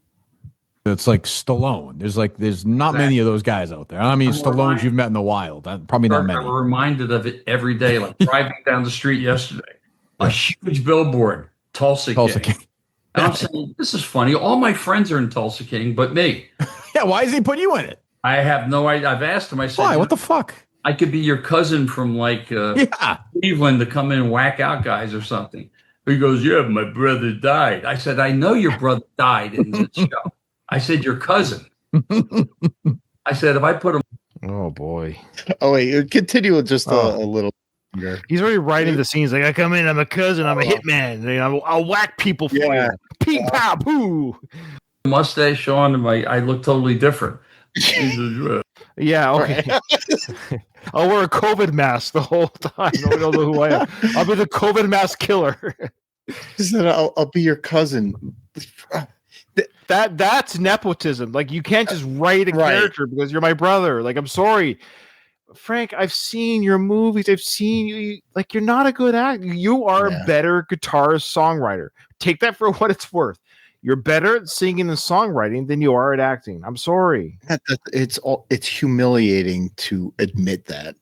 It's like Stallone. There's not many of those guys out there. I mean, Stallones you've met in the wild. Probably not many. I'm reminded of it every day, like driving down the street yesterday. A huge billboard, Tulsa King. And I'm saying, this is funny. All my friends are in Tulsa King, but me. Yeah, why is he putting you in it? I have no idea. I've asked him. I said, why? What the fuck? I could be your cousin from like Cleveland to come in and whack out guys or something. He goes, yeah, my brother died. I said, I know your brother died in the show. I said, your cousin. I said, if I put him. Oh, boy. Oh, wait. Continue with just a little longer. He's already writing the scenes like, I come in, I'm a cousin, I'm a hitman. I'll whack people for you. Ping, pow, poo. Mustache on and I look totally different. Yeah, okay. I'll wear a COVID mask the whole time. Nobody will know who I am. I'll be the COVID mask killer. He said, I'll be your cousin. That's nepotism. Like, you can't just write a character because you're my brother. Like, I'm sorry, Frank. I've seen your movies. I've seen you. Like, you're not a good actor. You are a better guitarist, songwriter. Take that for what it's worth. You're better at singing and songwriting than you are at acting. I'm sorry. It's humiliating to admit that.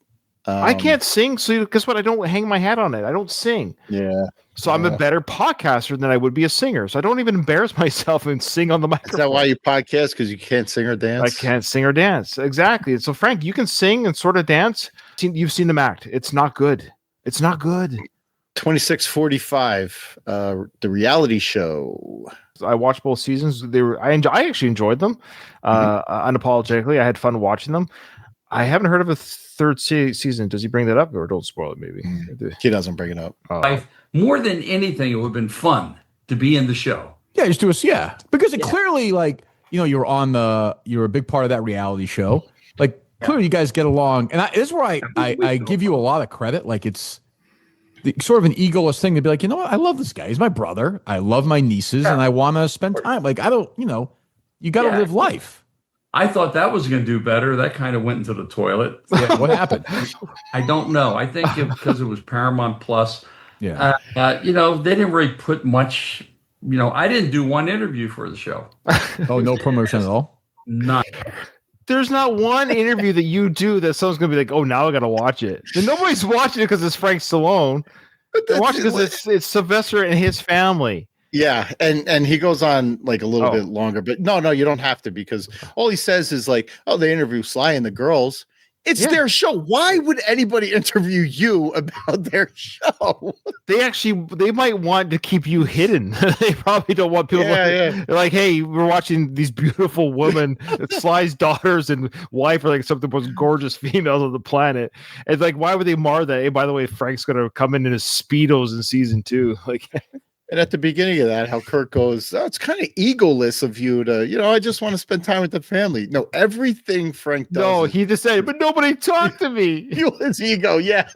I can't sing, so guess what? I don't hang my hat on it. I don't sing. Yeah. So I'm a better podcaster than I would be a singer. So I don't even embarrass myself and sing on the microphone. Is that why you podcast? Because you can't sing or dance? I can't sing or dance. Exactly. So Frank, you can sing and sort of dance. You've seen them act. It's not good. It's not good. 2645, the reality show. I watched both seasons. I actually enjoyed them. Unapologetically, I had fun watching them. I haven't heard of a third season. Does he bring that up, or don't spoil it? Maybe he doesn't bring it up. More than anything, it would have been fun to be in the show. Yeah, just do us. Yeah, because it clearly, like, you know, you're a big part of that reality show. Like, clearly, you guys get along, and this is where I give you a lot of credit. Like, it's sort of an egoless thing to be like, you know what, I love this guy. He's my brother. I love my nieces, and I want to spend time. Like, I don't, you know, you got to live life. I thought that was going to do better. That kind of went into the toilet. Yeah, what happened? I don't know. I think because it was Paramount Plus. Yeah. You know, they didn't really put much. You know, I didn't do one interview for the show. Oh, no promotion at all? None. There's not one interview that you do that someone's going to be like, oh, now I got to watch it. And nobody's watching it because it's Frank Stallone. They're watching because it's Sylvester and his family. Yeah, and he goes on like a little bit longer, but no, you don't have to, because all he says is like, oh, they interview Sly and the girls. It's their show. Why would anybody interview you about their show? They might want to keep you hidden. They probably don't want people They're like, hey, we're watching these beautiful women, Sly's daughters and wife are like some of the most gorgeous females on the planet. It's like, why would they mar that? Hey, by the way, Frank's gonna come in his Speedos in season 2. Like, and at the beginning of that, how Kurt goes, oh, it's kind of egoless of you to, you know, I just want to spend time with the family. No, everything Frank does. No, he just said, but nobody talked to me. Fuel his ego, yeah.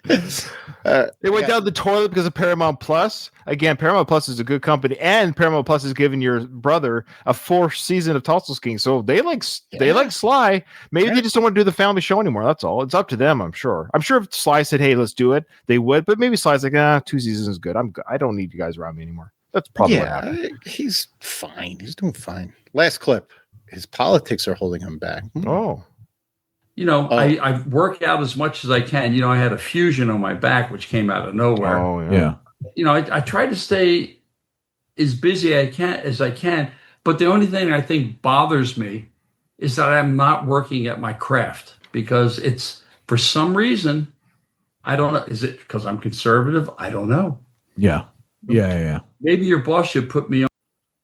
They went down the toilet because of Paramount Plus. Again, Paramount Plus is a good company, and Paramount Plus has given your brother a 4th season of Tulsa King. So they like Sly. Maybe they just don't want to do the family show anymore. That's all. It's up to them. I'm sure. I'm sure if Sly said, "Hey, let's do it," they would. But maybe Sly's like, 2 seasons is good. I don't need you guys around me anymore. That's probably what happened. He's fine. He's doing fine. Last clip. His politics are holding him back. Oh. You know, I work out as much as I can. You know, I had a fusion on my back, which came out of nowhere. Oh, yeah. You know, I try to stay as busy as I can. But the only thing I think bothers me is that I'm not working at my craft, because it's, for some reason, I don't know. Is it because I'm conservative? I don't know. Yeah. Maybe your boss should put me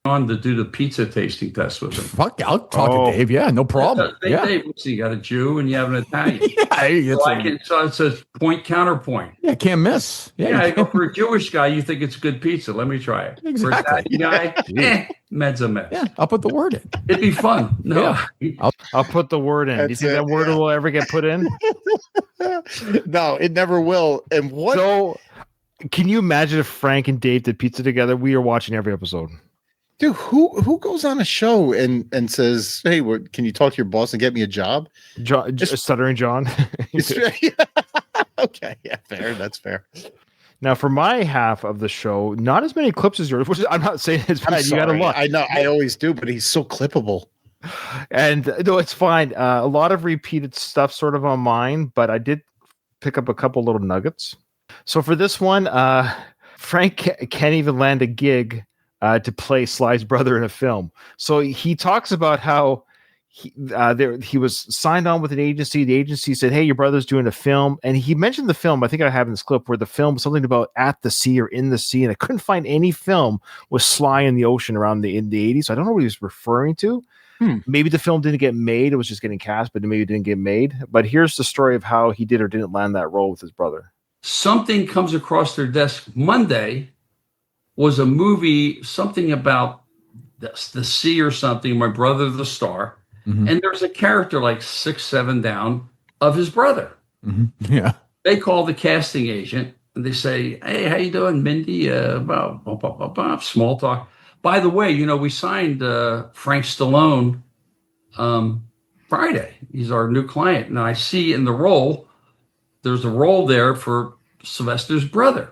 on to do the pizza tasting test with him. Fuck, I'll talk to Dave. Yeah, no problem. Dave, so you got a Jew and you have an Italian. So it says point, counterpoint. Yeah, can't miss. I go for a Jewish guy, you think it's good pizza. Let me try it. Exactly. For a guy, med's a mess. Yeah, I'll put the word in. It'd be fun. No. I'll put the word in. Do you think that word will ever get put in? No, it never will. And what? So, can you imagine if Frank and Dave did pizza together? We are watching every episode. Dude, who goes on a show and says, "Hey, can you talk to your boss and get me a job?" Stuttering John. Okay, yeah, fair. That's fair. Now, for my half of the show, not as many clips as yours, which I'm not saying it's bad. You got to look. I know, I always do, but he's so clippable. And no, it's fine. A lot of repeated stuff sort of on mine, but I did pick up a couple little nuggets. So for this one, Frank can't even land a gig to play Sly's brother in a film. So he talks about how he was signed on with an agency. The agency said, "Hey, your brother's doing a film," and he mentioned the film. I think I have in this clip where the film was something about at the sea or in the sea, and I couldn't find any film with Sly in the ocean around in the 80s. So I don't know what he was referring to. Maybe the film didn't get made. It was just getting cast, but maybe it didn't get made. But here's the story of how he did or didn't land that role with his brother. Something comes across their desk Monday. Was a movie, something about the sea or something, my brother the star, and there's a character like 6, 7 down of his brother. Yeah. They call the casting agent and they say, "Hey, how you doing, Mindy?" Small talk. By the way, you know, we signed Frank Stallone Friday. He's our new client. And I see in the role, there's a role there for Sylvester's brother.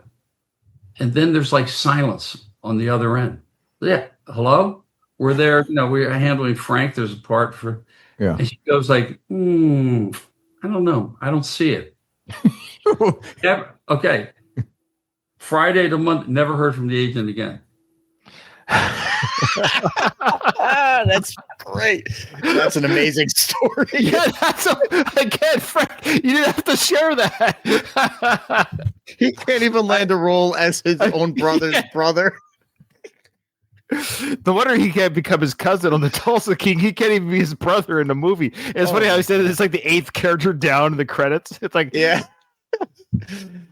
And then there's like silence on the other end. Yeah, hello? We're there. You know, we're handling Frank. There's a part for, and she goes like, I don't know. I don't see it. Okay. Friday to Monday, never heard from the agent again. That's great. That's an amazing story. Yeah, again, Frank, you didn't have to share that. He can't even land a role as his own brother's brother. The wonder he can't become his cousin on the Tulsa King. He can't even be his brother in the movie. It's funny how he said it's like the 8th character down in the credits. It's like, yeah.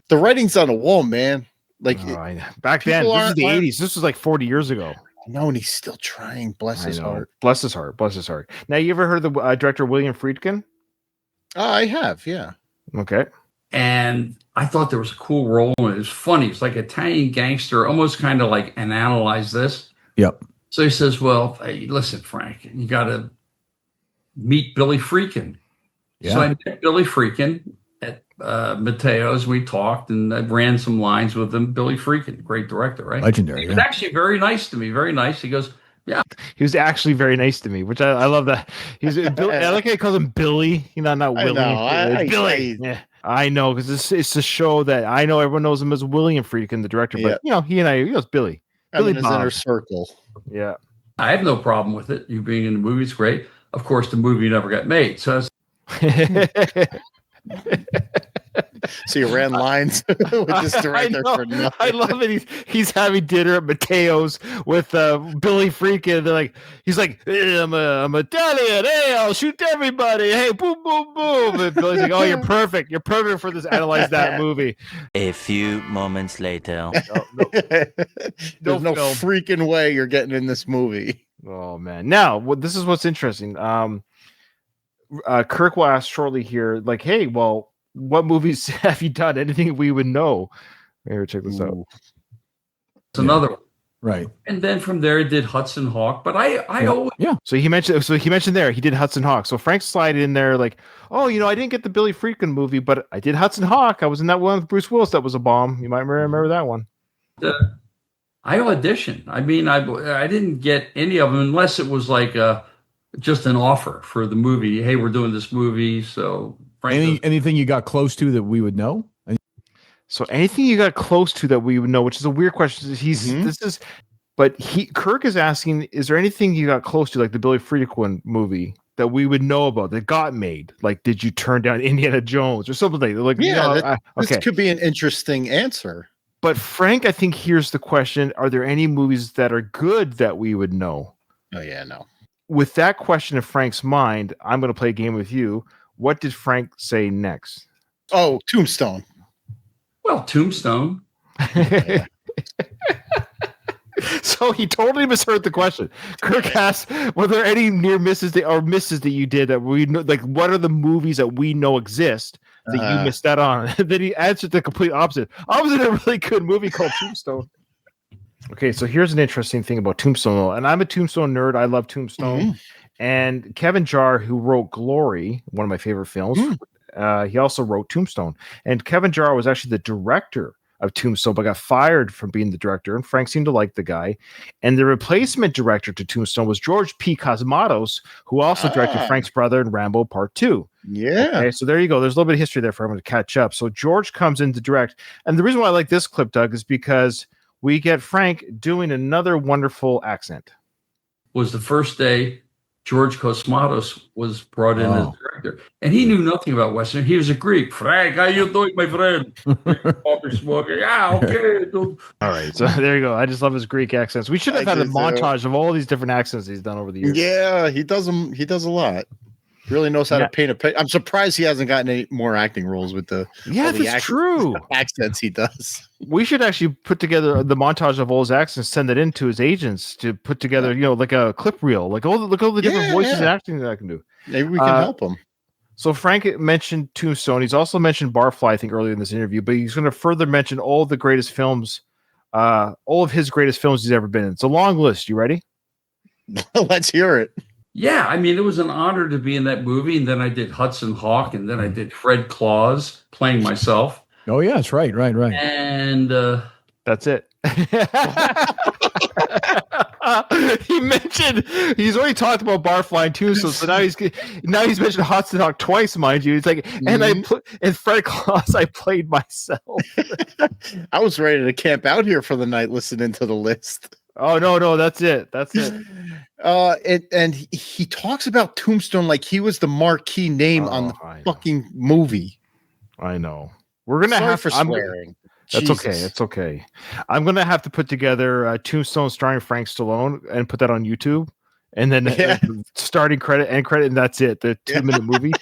The writing's on the wall, man. Like back then, people this is the aren't- 80s. This was like 40 years ago. no, and he's still trying. Bless his heart. Bless his heart. Bless his heart. Now, you ever heard of the director William Friedkin? I have, yeah. Okay. And I thought there was a cool role in it. It was funny. It's like Italian gangster, almost kind of like and analyze this. Yep. So he says, well, hey, listen, Frank, you got to meet Billy Friedkin. Yeah. So I met Billy Friedkin at Mateo's. We talked and I ran some lines with him. Billy Friedkin, great director, right? Legendary. He was actually very nice to me, very nice. He goes, He was actually very nice to me, which I love that. He's I like how he calls him Billy, not William. Billy. Yeah, I know, because it's a show that I know everyone knows him as William Friedkin, the director, but he goes Billy. I'm in Billy his inner circle. Yeah. I have no problem with it. You being in the movie is great. Of course, the movie never got made. So So you ran lines with this director for nothing. I love it. He's having dinner at Mateo's with Billy Friedkin. He's like, hey, I'm Italian. Hey, I'll shoot everybody. Hey, boom, boom, boom. And Billy's like, oh, you're perfect. You're perfect for this. Analyze that movie. A few moments later. There's no freaking way you're getting in this movie. Oh man. Now, this is what's interesting. Kirk will ask shortly here, like, hey, well, what movies have you done? Anything we would know? Here, check this out. it's another one. Right. And then from there, I did Hudson Hawk. But I always, So he mentioned there he did Hudson Hawk. So Frank slid in there like, oh, I didn't get the Billy Friedkin movie, but I did Hudson Hawk. I was in that one with Bruce Willis. That was a bomb. You might remember that one. I auditioned. I mean, I didn't get any of them unless it was like just an offer for the movie. Hey, we're doing this movie. So Anything you got close to that we would know? So anything you got close to that we would know, which is a weird question. Kirk is asking, is there anything you got close to, like the Billy Friedkin movie, that we would know about that got made? Like, did you turn down Indiana Jones or something like? This could be an interesting answer. But Frank, I think here's the question: are there any movies that are good that we would know? Oh yeah, no. With that question in Frank's mind, I'm going to play a game with you. What did Frank say next? Oh, Tombstone. Well, Tombstone. So he totally misheard the question. Kirk asked, were there any near misses that you did that we know? Like, what are the movies that we know exist that you missed out on? Then he answered the complete opposite. I was in a really good movie called Tombstone. Okay, so here's an interesting thing about Tombstone, and I'm a Tombstone nerd. I love Tombstone. Mm-hmm. And Kevin Jarre, who wrote Glory, one of my favorite films, he also wrote Tombstone. And Kevin Jarre was actually the director of Tombstone, but got fired from being the director. And Frank seemed to like the guy. And the replacement director to Tombstone was George P. Cosmatos, who also directed Frank's Brother and Rambo Part 2. Yeah. Okay, so there you go. There's a little bit of history there for him to catch up. So George comes in to direct. And the reason why I like this clip, Doug, is because we get Frank doing another wonderful accent. Was the first day George Cosmatos was brought in as director, and he knew nothing about Western. He was a Greek. Frank, how you doing, my friend? Coffee smoking. Yeah, okay. All right, so there you go. I just love his Greek accents. We should have had a montage of all these different accents he's done over the years. Yeah, he does them. He does a lot. He really knows how to paint a picture. I'm surprised he hasn't gotten any more acting roles with the true accents he does. We should actually put together the montage of all his accents, send it in to his agents to put together, like a clip reel, like all the different voices and acting that I can do. Maybe we can help him. So Frank mentioned Tombstone. He's also mentioned Barfly, I think, earlier in this interview, but he's going to further mention all the greatest films, all of his greatest films he's ever been in. It's a long list. You ready? Let's hear it. Yeah, I mean, it was an honor to be in that movie. And then I did Hudson Hawk, and then I did Fred Claus playing myself. Oh, yeah, that's right. And that's it. He's already talked about Barfly and Tombstone, so now he's mentioned Hudson Hawk twice, mind you. It's like, and Fred Claus, I played myself. I was ready to camp out here for the night listening to the list. Oh no, that's it. And he talks about Tombstone like he was the marquee name on the fucking movie. I know. We're gonna have for swearing. That's okay. It's okay. I'm gonna have to put together Tombstone starring Frank Stallone and put that on YouTube, and then starting credit, end credit, and that's it. The 2-minute movie.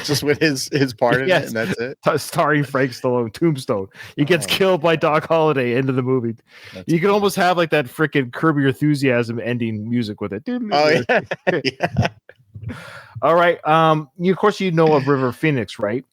just with his part in Yes. it, and that's it. Starring Frank Stallone, Tombstone. He gets killed by Doc Holliday. End of the movie. You can almost have like that freaking Curb Your Enthusiasm ending music with it. Oh yeah, yeah. All right. Of course you know of River Phoenix, right?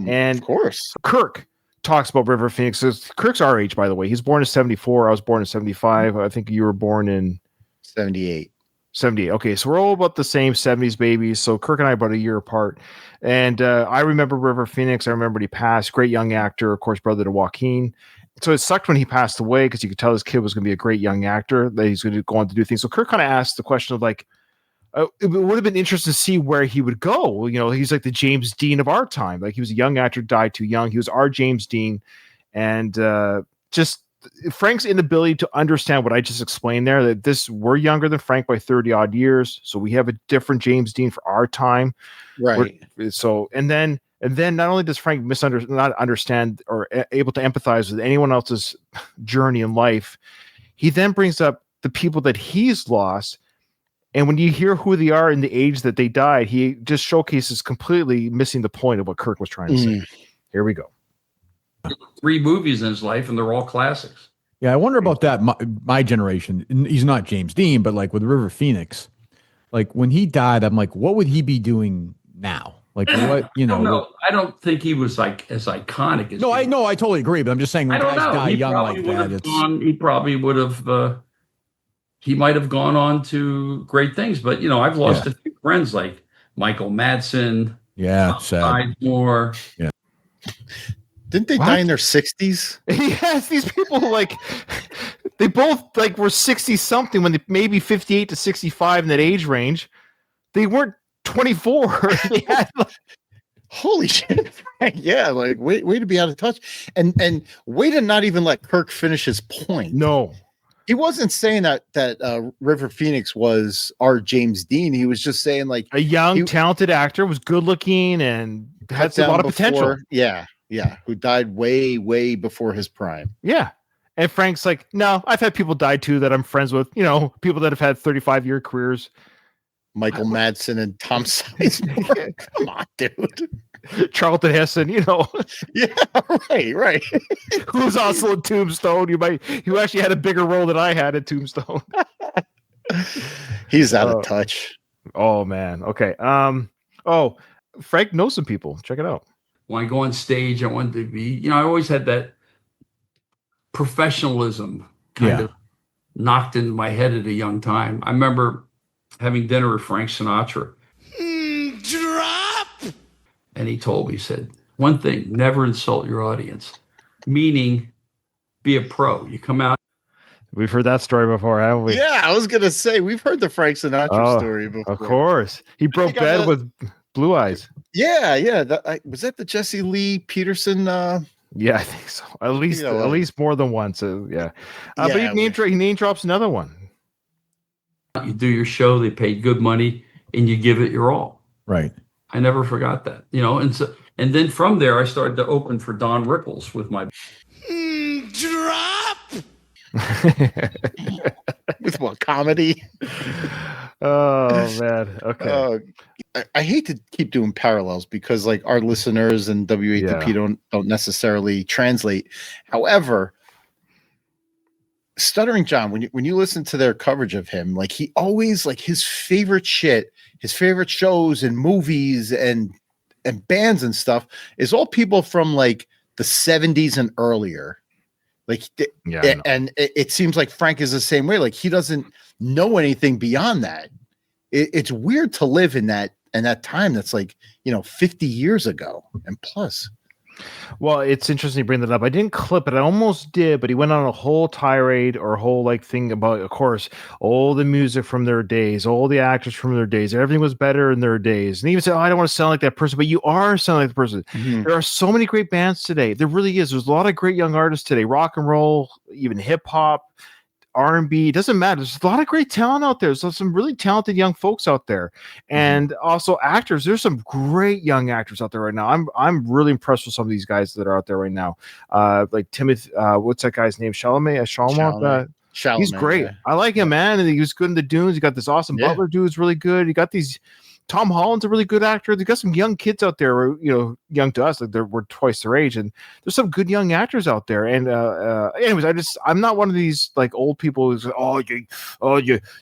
And of course, Kirk talks about River Phoenix. Kirk's our age, by the way. He's born in 74. I was born in 75. I think you were born in 78. 78. Okay, so we're all about the same 70s babies. So Kirk and I are about a year apart. And I remember River Phoenix. I remember he passed. Great young actor, of course, brother to Joaquin. So it sucked when he passed away because you could tell this kid was going to be a great young actor, that he's going to go on to do things. So Kirk kind of asked the question of like, it would have been interesting to see where he would go. You know, he's like the James Dean of our time. Like he was a young actor, died too young. He was our James Dean. And just Frank's inability to understand what I just explained there, that we're younger than Frank by 30 odd years. So we have a different James Dean for our time. Right. And then not only does Frank not understand or able to empathize with anyone else's journey in life, he then brings up the people that he's lost. And when you hear who they are in the age that they died, he just showcases completely missing the point of what Kirk was trying to say. Here we go. 3 movies in his life, and they're all classics. Yeah, I wonder about that. My generation, he's not James Dean, but like with River Phoenix, like when he died, I'm like, what would he be doing now? Like what, you know? No, I don't think he was like as iconic as. No, I totally agree, but I'm just saying when I don't guys know. die He young probably like would that, have gone. He probably would have. He might have gone on to great things, but I've lost a few friends like Michael Madsen. Yeah, sad. More. Yeah. Didn't they die in their 60s? Yes, these people like they both like were 60 something when they maybe 58 to 65 in that age range. They weren't 24. They had, holy shit. Yeah, like way to be out of touch. And way to not even let Kirk finish his point. No. He wasn't saying that River Phoenix was our James Dean. He was just saying like a young, talented actor, was good looking and had a lot of potential. Yeah. Who died way, way before his prime. Yeah. And Frank's like, no, I've had people die too that I'm friends with, people that have had 35-year careers. Michael Madsen and Tom Sizemore. Come on, dude. Charlton Heston, Yeah, right. Who's also in Tombstone. Who actually had a bigger role than I had in Tombstone. He's out of touch. Oh man. Okay. Frank knows some people. Check it out. When I go on stage, I wanted to be, I always had that professionalism kind of knocked into my head at a young time. I remember having dinner with Frank Sinatra. Drop! And he told me, he said, one thing, never insult your audience, meaning be a pro. You come out. We've heard that story before, haven't we? Yeah, I was going to say, we've heard the Frank Sinatra story before. Of course. He broke bed with Blue Eyes. Yeah. Was that the Jesse Lee Peterson? Yeah, I think so. At least more than once. But he name drops another one. You do your show, they paid good money, and you give it your all. Right. I never forgot that. And then from there, I started to open for Don Rickles with my drop. With what, comedy? Oh man. Okay. I hate to keep doing parallels because like our listeners and WATP don't necessarily translate. However, Stuttering John, when you listen to their coverage of him, like he always like his favorite shit, his favorite shows and movies and bands and stuff is all people from like the 70s and earlier. Like, and it seems like Frank is the same way. Like he doesn't know anything beyond that. It's weird to live in that time. That's like, 50 years ago and plus. Well, it's interesting you bring that up. I didn't clip it. I almost did, but he went on a whole tirade or a whole like thing about, of course, all the music from their days, all the actors from their days. Everything was better in their days. And he even said, I don't want to sound like that person, but you are sounding like the person. Mm-hmm. There are so many great bands today. There really is. There's a lot of great young artists today, rock and roll, even hip hop, R&B. It doesn't matter. There's a lot of great talent out there. There's some really talented young folks out there, and also actors. There's some great young actors out there right now. I'm really impressed with some of these guys that are out there right now. Like Timothy, what's that guy's name? Chalamet. He's great. Yeah. I like him, man. And he was good in the Dunes. You got this awesome Butler dude's really good. You got these Tom Holland's a really good actor. They got some young kids out there, young to us, like we're twice their age, and there's some good young actors out there. And anyways, I'm not one of these like old people who's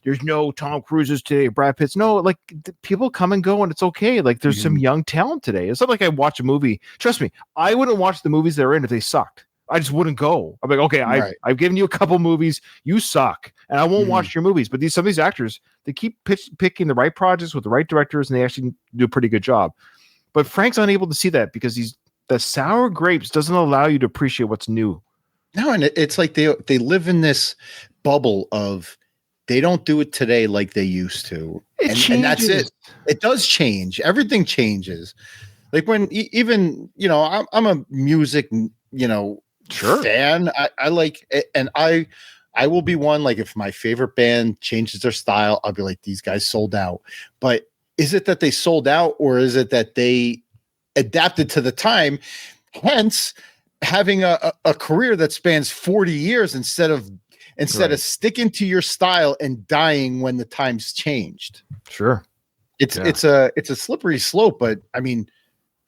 there's no Tom Cruises today, Brad Pitts. No, like people come and go, and it's okay. Like there's some young talent today. It's not like I watch a movie. Trust me, I wouldn't watch the movies they're in if they sucked. I just wouldn't go. I'm like, okay, I've given you a couple movies. You suck, and I won't watch your movies. But some of these actors, they keep picking the right projects with the right directors, and they actually do a pretty good job. But Frank's unable to see that because the sour grapes doesn't allow you to appreciate what's new. No, and it's like they live in this bubble of they don't do it today like they used to, and that's it. It does change. Everything changes. Like when even I'm a music fan. I like it, and I will be one, like if my favorite band changes their style, I'll be like, these guys sold out. But is it that they sold out, or is it that they adapted to the time, hence having a career that spans 40 years instead of sticking to your style and dying when the times changed? Sure. It's a slippery slope, but I mean,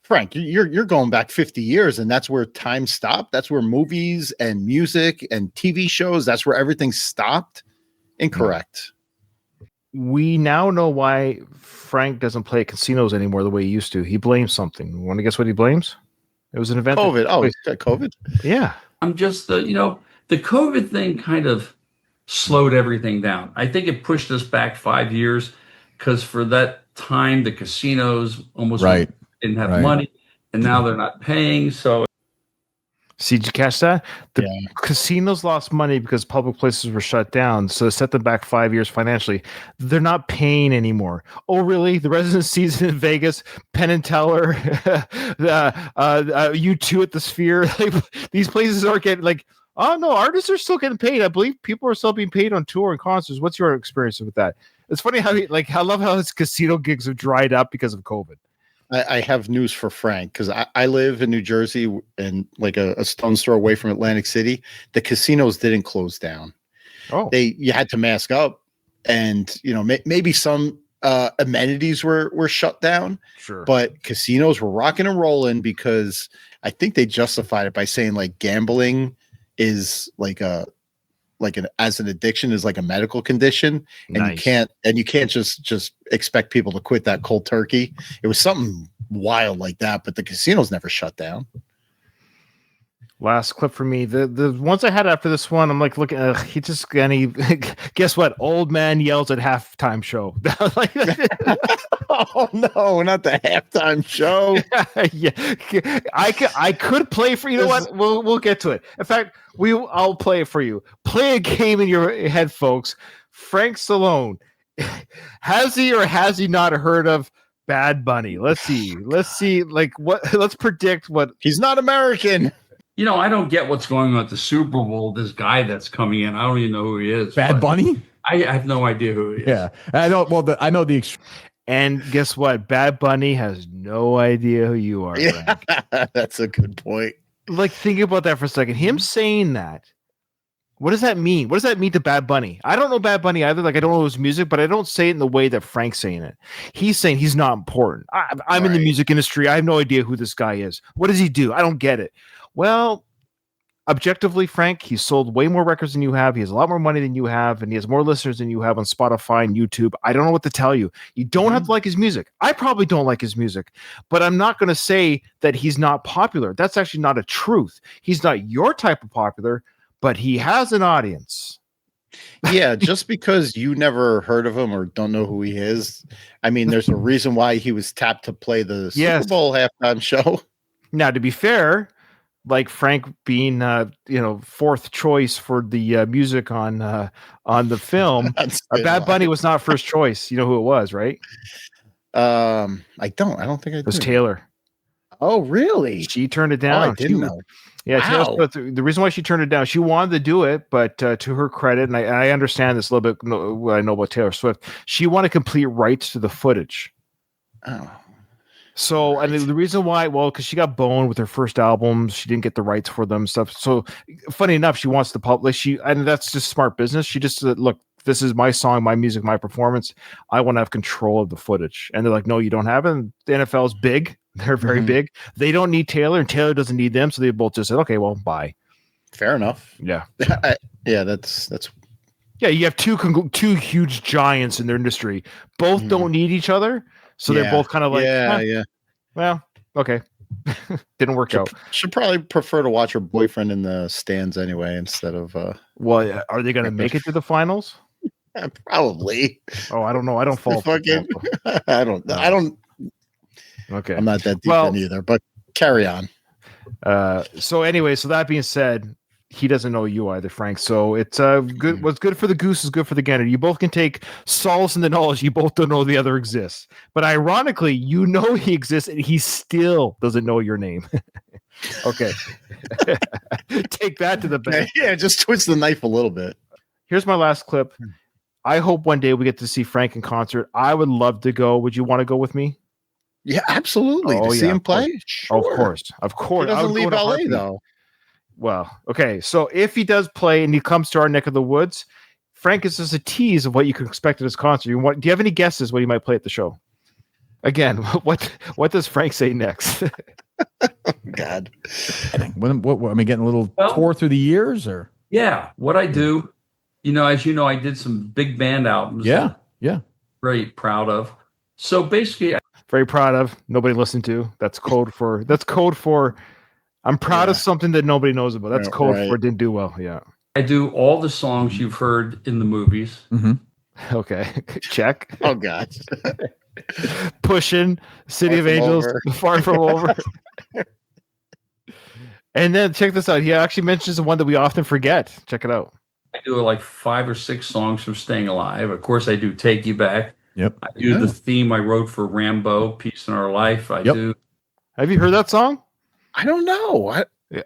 Frank, you're going back 50 years, and that's where time stopped. That's where movies and music and TV shows, that's where everything stopped. Incorrect. We now know why Frank doesn't play at casinos anymore the way he used to. He blames something. Want to guess what he blames? It was an event. COVID. He's got COVID? Yeah. I'm just, the COVID thing kind of slowed everything down. I think it pushed us back 5 years because for that time, the casinos almost didn't have money, and now they're not paying. So, see, did you catch that? The casinos lost money because public places were shut down, so it set them back 5 years financially. They're not paying anymore. Oh, really? The residencies in Vegas, Penn and Teller, U2 at the Sphere, these places aren't getting oh no, artists are still getting paid. I believe people are still being paid on tour and concerts. What's your experience with that? It's funny how I love how his casino gigs have dried up because of COVID. I have news for Frank, because I live in New Jersey and like a stone's throw away from Atlantic City. The casinos didn't close down. Oh, you had to mask up, and maybe some amenities were shut down. Sure, but casinos were rocking and rolling because I think they justified it by saying like gambling is as an addiction is like a medical condition, and you can't just expect people to quit that cold turkey. It was something wild like that, but the casinos never shut down. Last clip for me. The ones I had after this one, I'm like looking. He just guess what? Old man yells at halftime show. Oh no, not the halftime show. Yeah, I could play for you. Know what? We'll get to it. In fact, I'll play it for you. Play a game in your head, folks. Frank Stallone, has he or has he not heard of Bad Bunny? Let's see. Let's predict what. He's not American. I don't get what's going on at the Super Bowl. This guy that's coming in, I don't even know who he is. Bad Bunny? I have no idea who he is. Yeah, I know. Well, I know the. And guess what? Bad Bunny has no idea who you are. Yeah, that's a good point. Think about that for a second. Him saying that. What does that mean? What does that mean to Bad Bunny? I don't know Bad Bunny either. I don't know his music, but I don't say it in the way that Frank's saying it. He's saying he's not important. I'm in the music industry. I have no idea who this guy is. What does he do? I don't get it. Well, objectively, Frank, he's sold way more records than you have. He has a lot more money than you have, and he has more listeners than you have on Spotify and YouTube. I don't know what to tell you. You don't have to like his music. I probably don't like his music, but I'm not going to say that he's not popular. That's actually not a truth. He's not your type of popular, but he has an audience. Yeah, just because you never heard of him or don't know who he is, I mean, there's a reason why he was tapped to play the Super Bowl halftime show. Now, to be fair, like Frank being fourth choice for the music on the film, Bad Bunny was not first choice. You know who it was, right? I don't think I do. It was Taylor. Oh, really? She turned it down. I didn't know. Yeah, wow. The reason why she turned it down, she wanted to do it, but to her credit, and I understand this a little bit, what I know about Taylor Swift, she wanted complete rights to the footage. Oh. So, right. And the reason why, because she got boned with her first albums, she didn't get the rights for them, stuff. So, funny enough, she wants to publish. And that's just smart business. She just said, look, this is my song, my music, my performance. I want to have control of the footage. And they're like, no, you don't have it. And the NFL is big. They're very big. They don't need Taylor, and Taylor doesn't need them. So they both just said, okay, well, bye. Fair enough. Yeah. Yeah, that's Yeah, you have two huge giants in their industry. Both don't need each other. So they're both kind of like, yeah. Well, okay. Didn't work out. Should probably prefer to watch her boyfriend in the stands anyway instead of Well, are they going to make it to the finals? probably. Oh, I don't know. I don't follow. Fucking, I don't. Okay. I'm not that deep in either, but carry on. So anyway, so that being said, he doesn't know you either, Frank. So it's good. What's good for the goose is good for the gander. You both can take solace in the knowledge you both don't know the other exists. But ironically, you know he exists, and he still doesn't know your name. Okay, take that to the bank. Yeah, just twist the knife a little bit. Here's my last clip. I hope one day we get to see Frank in concert. I would love to go. Would you want to go with me? Yeah, absolutely. To see him play? Sure. Of course. He doesn't leave LA, though. Well, okay. So if he does play and he comes to our neck of the woods, Frank is just a tease of what you can expect at his concert. Do you have any guesses what he might play at the show? Again, what does Frank say next? God. What am I getting a little tour through the years or? Yeah, what I do, as you know, I did some big band albums. Yeah. Very proud of. So basically, very proud of. Nobody listened to. That's code for. I'm proud of something that nobody knows about. That's code for didn't do well. Yeah. I do all the songs you've heard in the movies. Mm-hmm. Okay. Check. Oh God. Pushing, City of Angels, Far From Over. And then check this out. He actually mentions the one that we often forget. Check it out. I do like 5 or 6 songs from Staying Alive. Of course, I do Take You Back. Yep. I do the theme I wrote for Rambo, Peace in Our Life. I do. Have you heard that song? I don't know.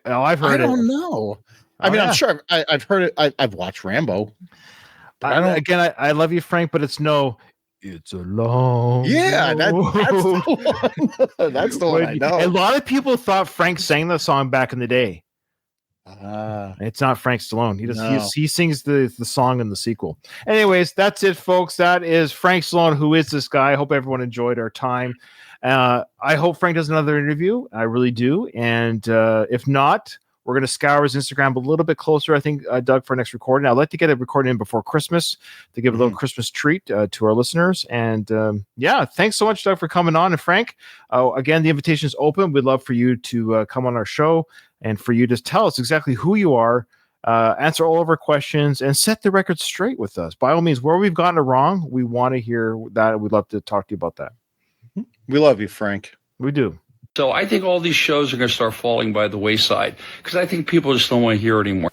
I've heard it. I don't know. I mean, I'm sure I've heard it. I've watched Rambo. I love you, Frank, but it's no. It's a long. Yeah, that's the one. That's the one I know. A lot of people thought Frank sang the song back in the day. It's not Frank Stallone. He sings the song in the sequel. Anyways, that's it, folks. That is Frank Stallone. Who is this guy? I hope everyone enjoyed our time. I hope Frank does another interview. I really do. And if not, we're going to scour his Instagram a little bit closer, I think, Doug, for our next recording. I'd like to get it recorded in before Christmas to give a little Christmas treat to our listeners. And thanks so much, Doug, for coming on. And Frank, again, the invitation is open. We'd love for you to come on our show and for you to tell us exactly who you are, answer all of our questions, and set the record straight with us. By all means, where we've gotten it wrong, we want to hear that. We'd love to talk to you about that. We love you, Frank. We do. So I think all these shows are going to start falling by the wayside because I think people just don't want to hear it anymore.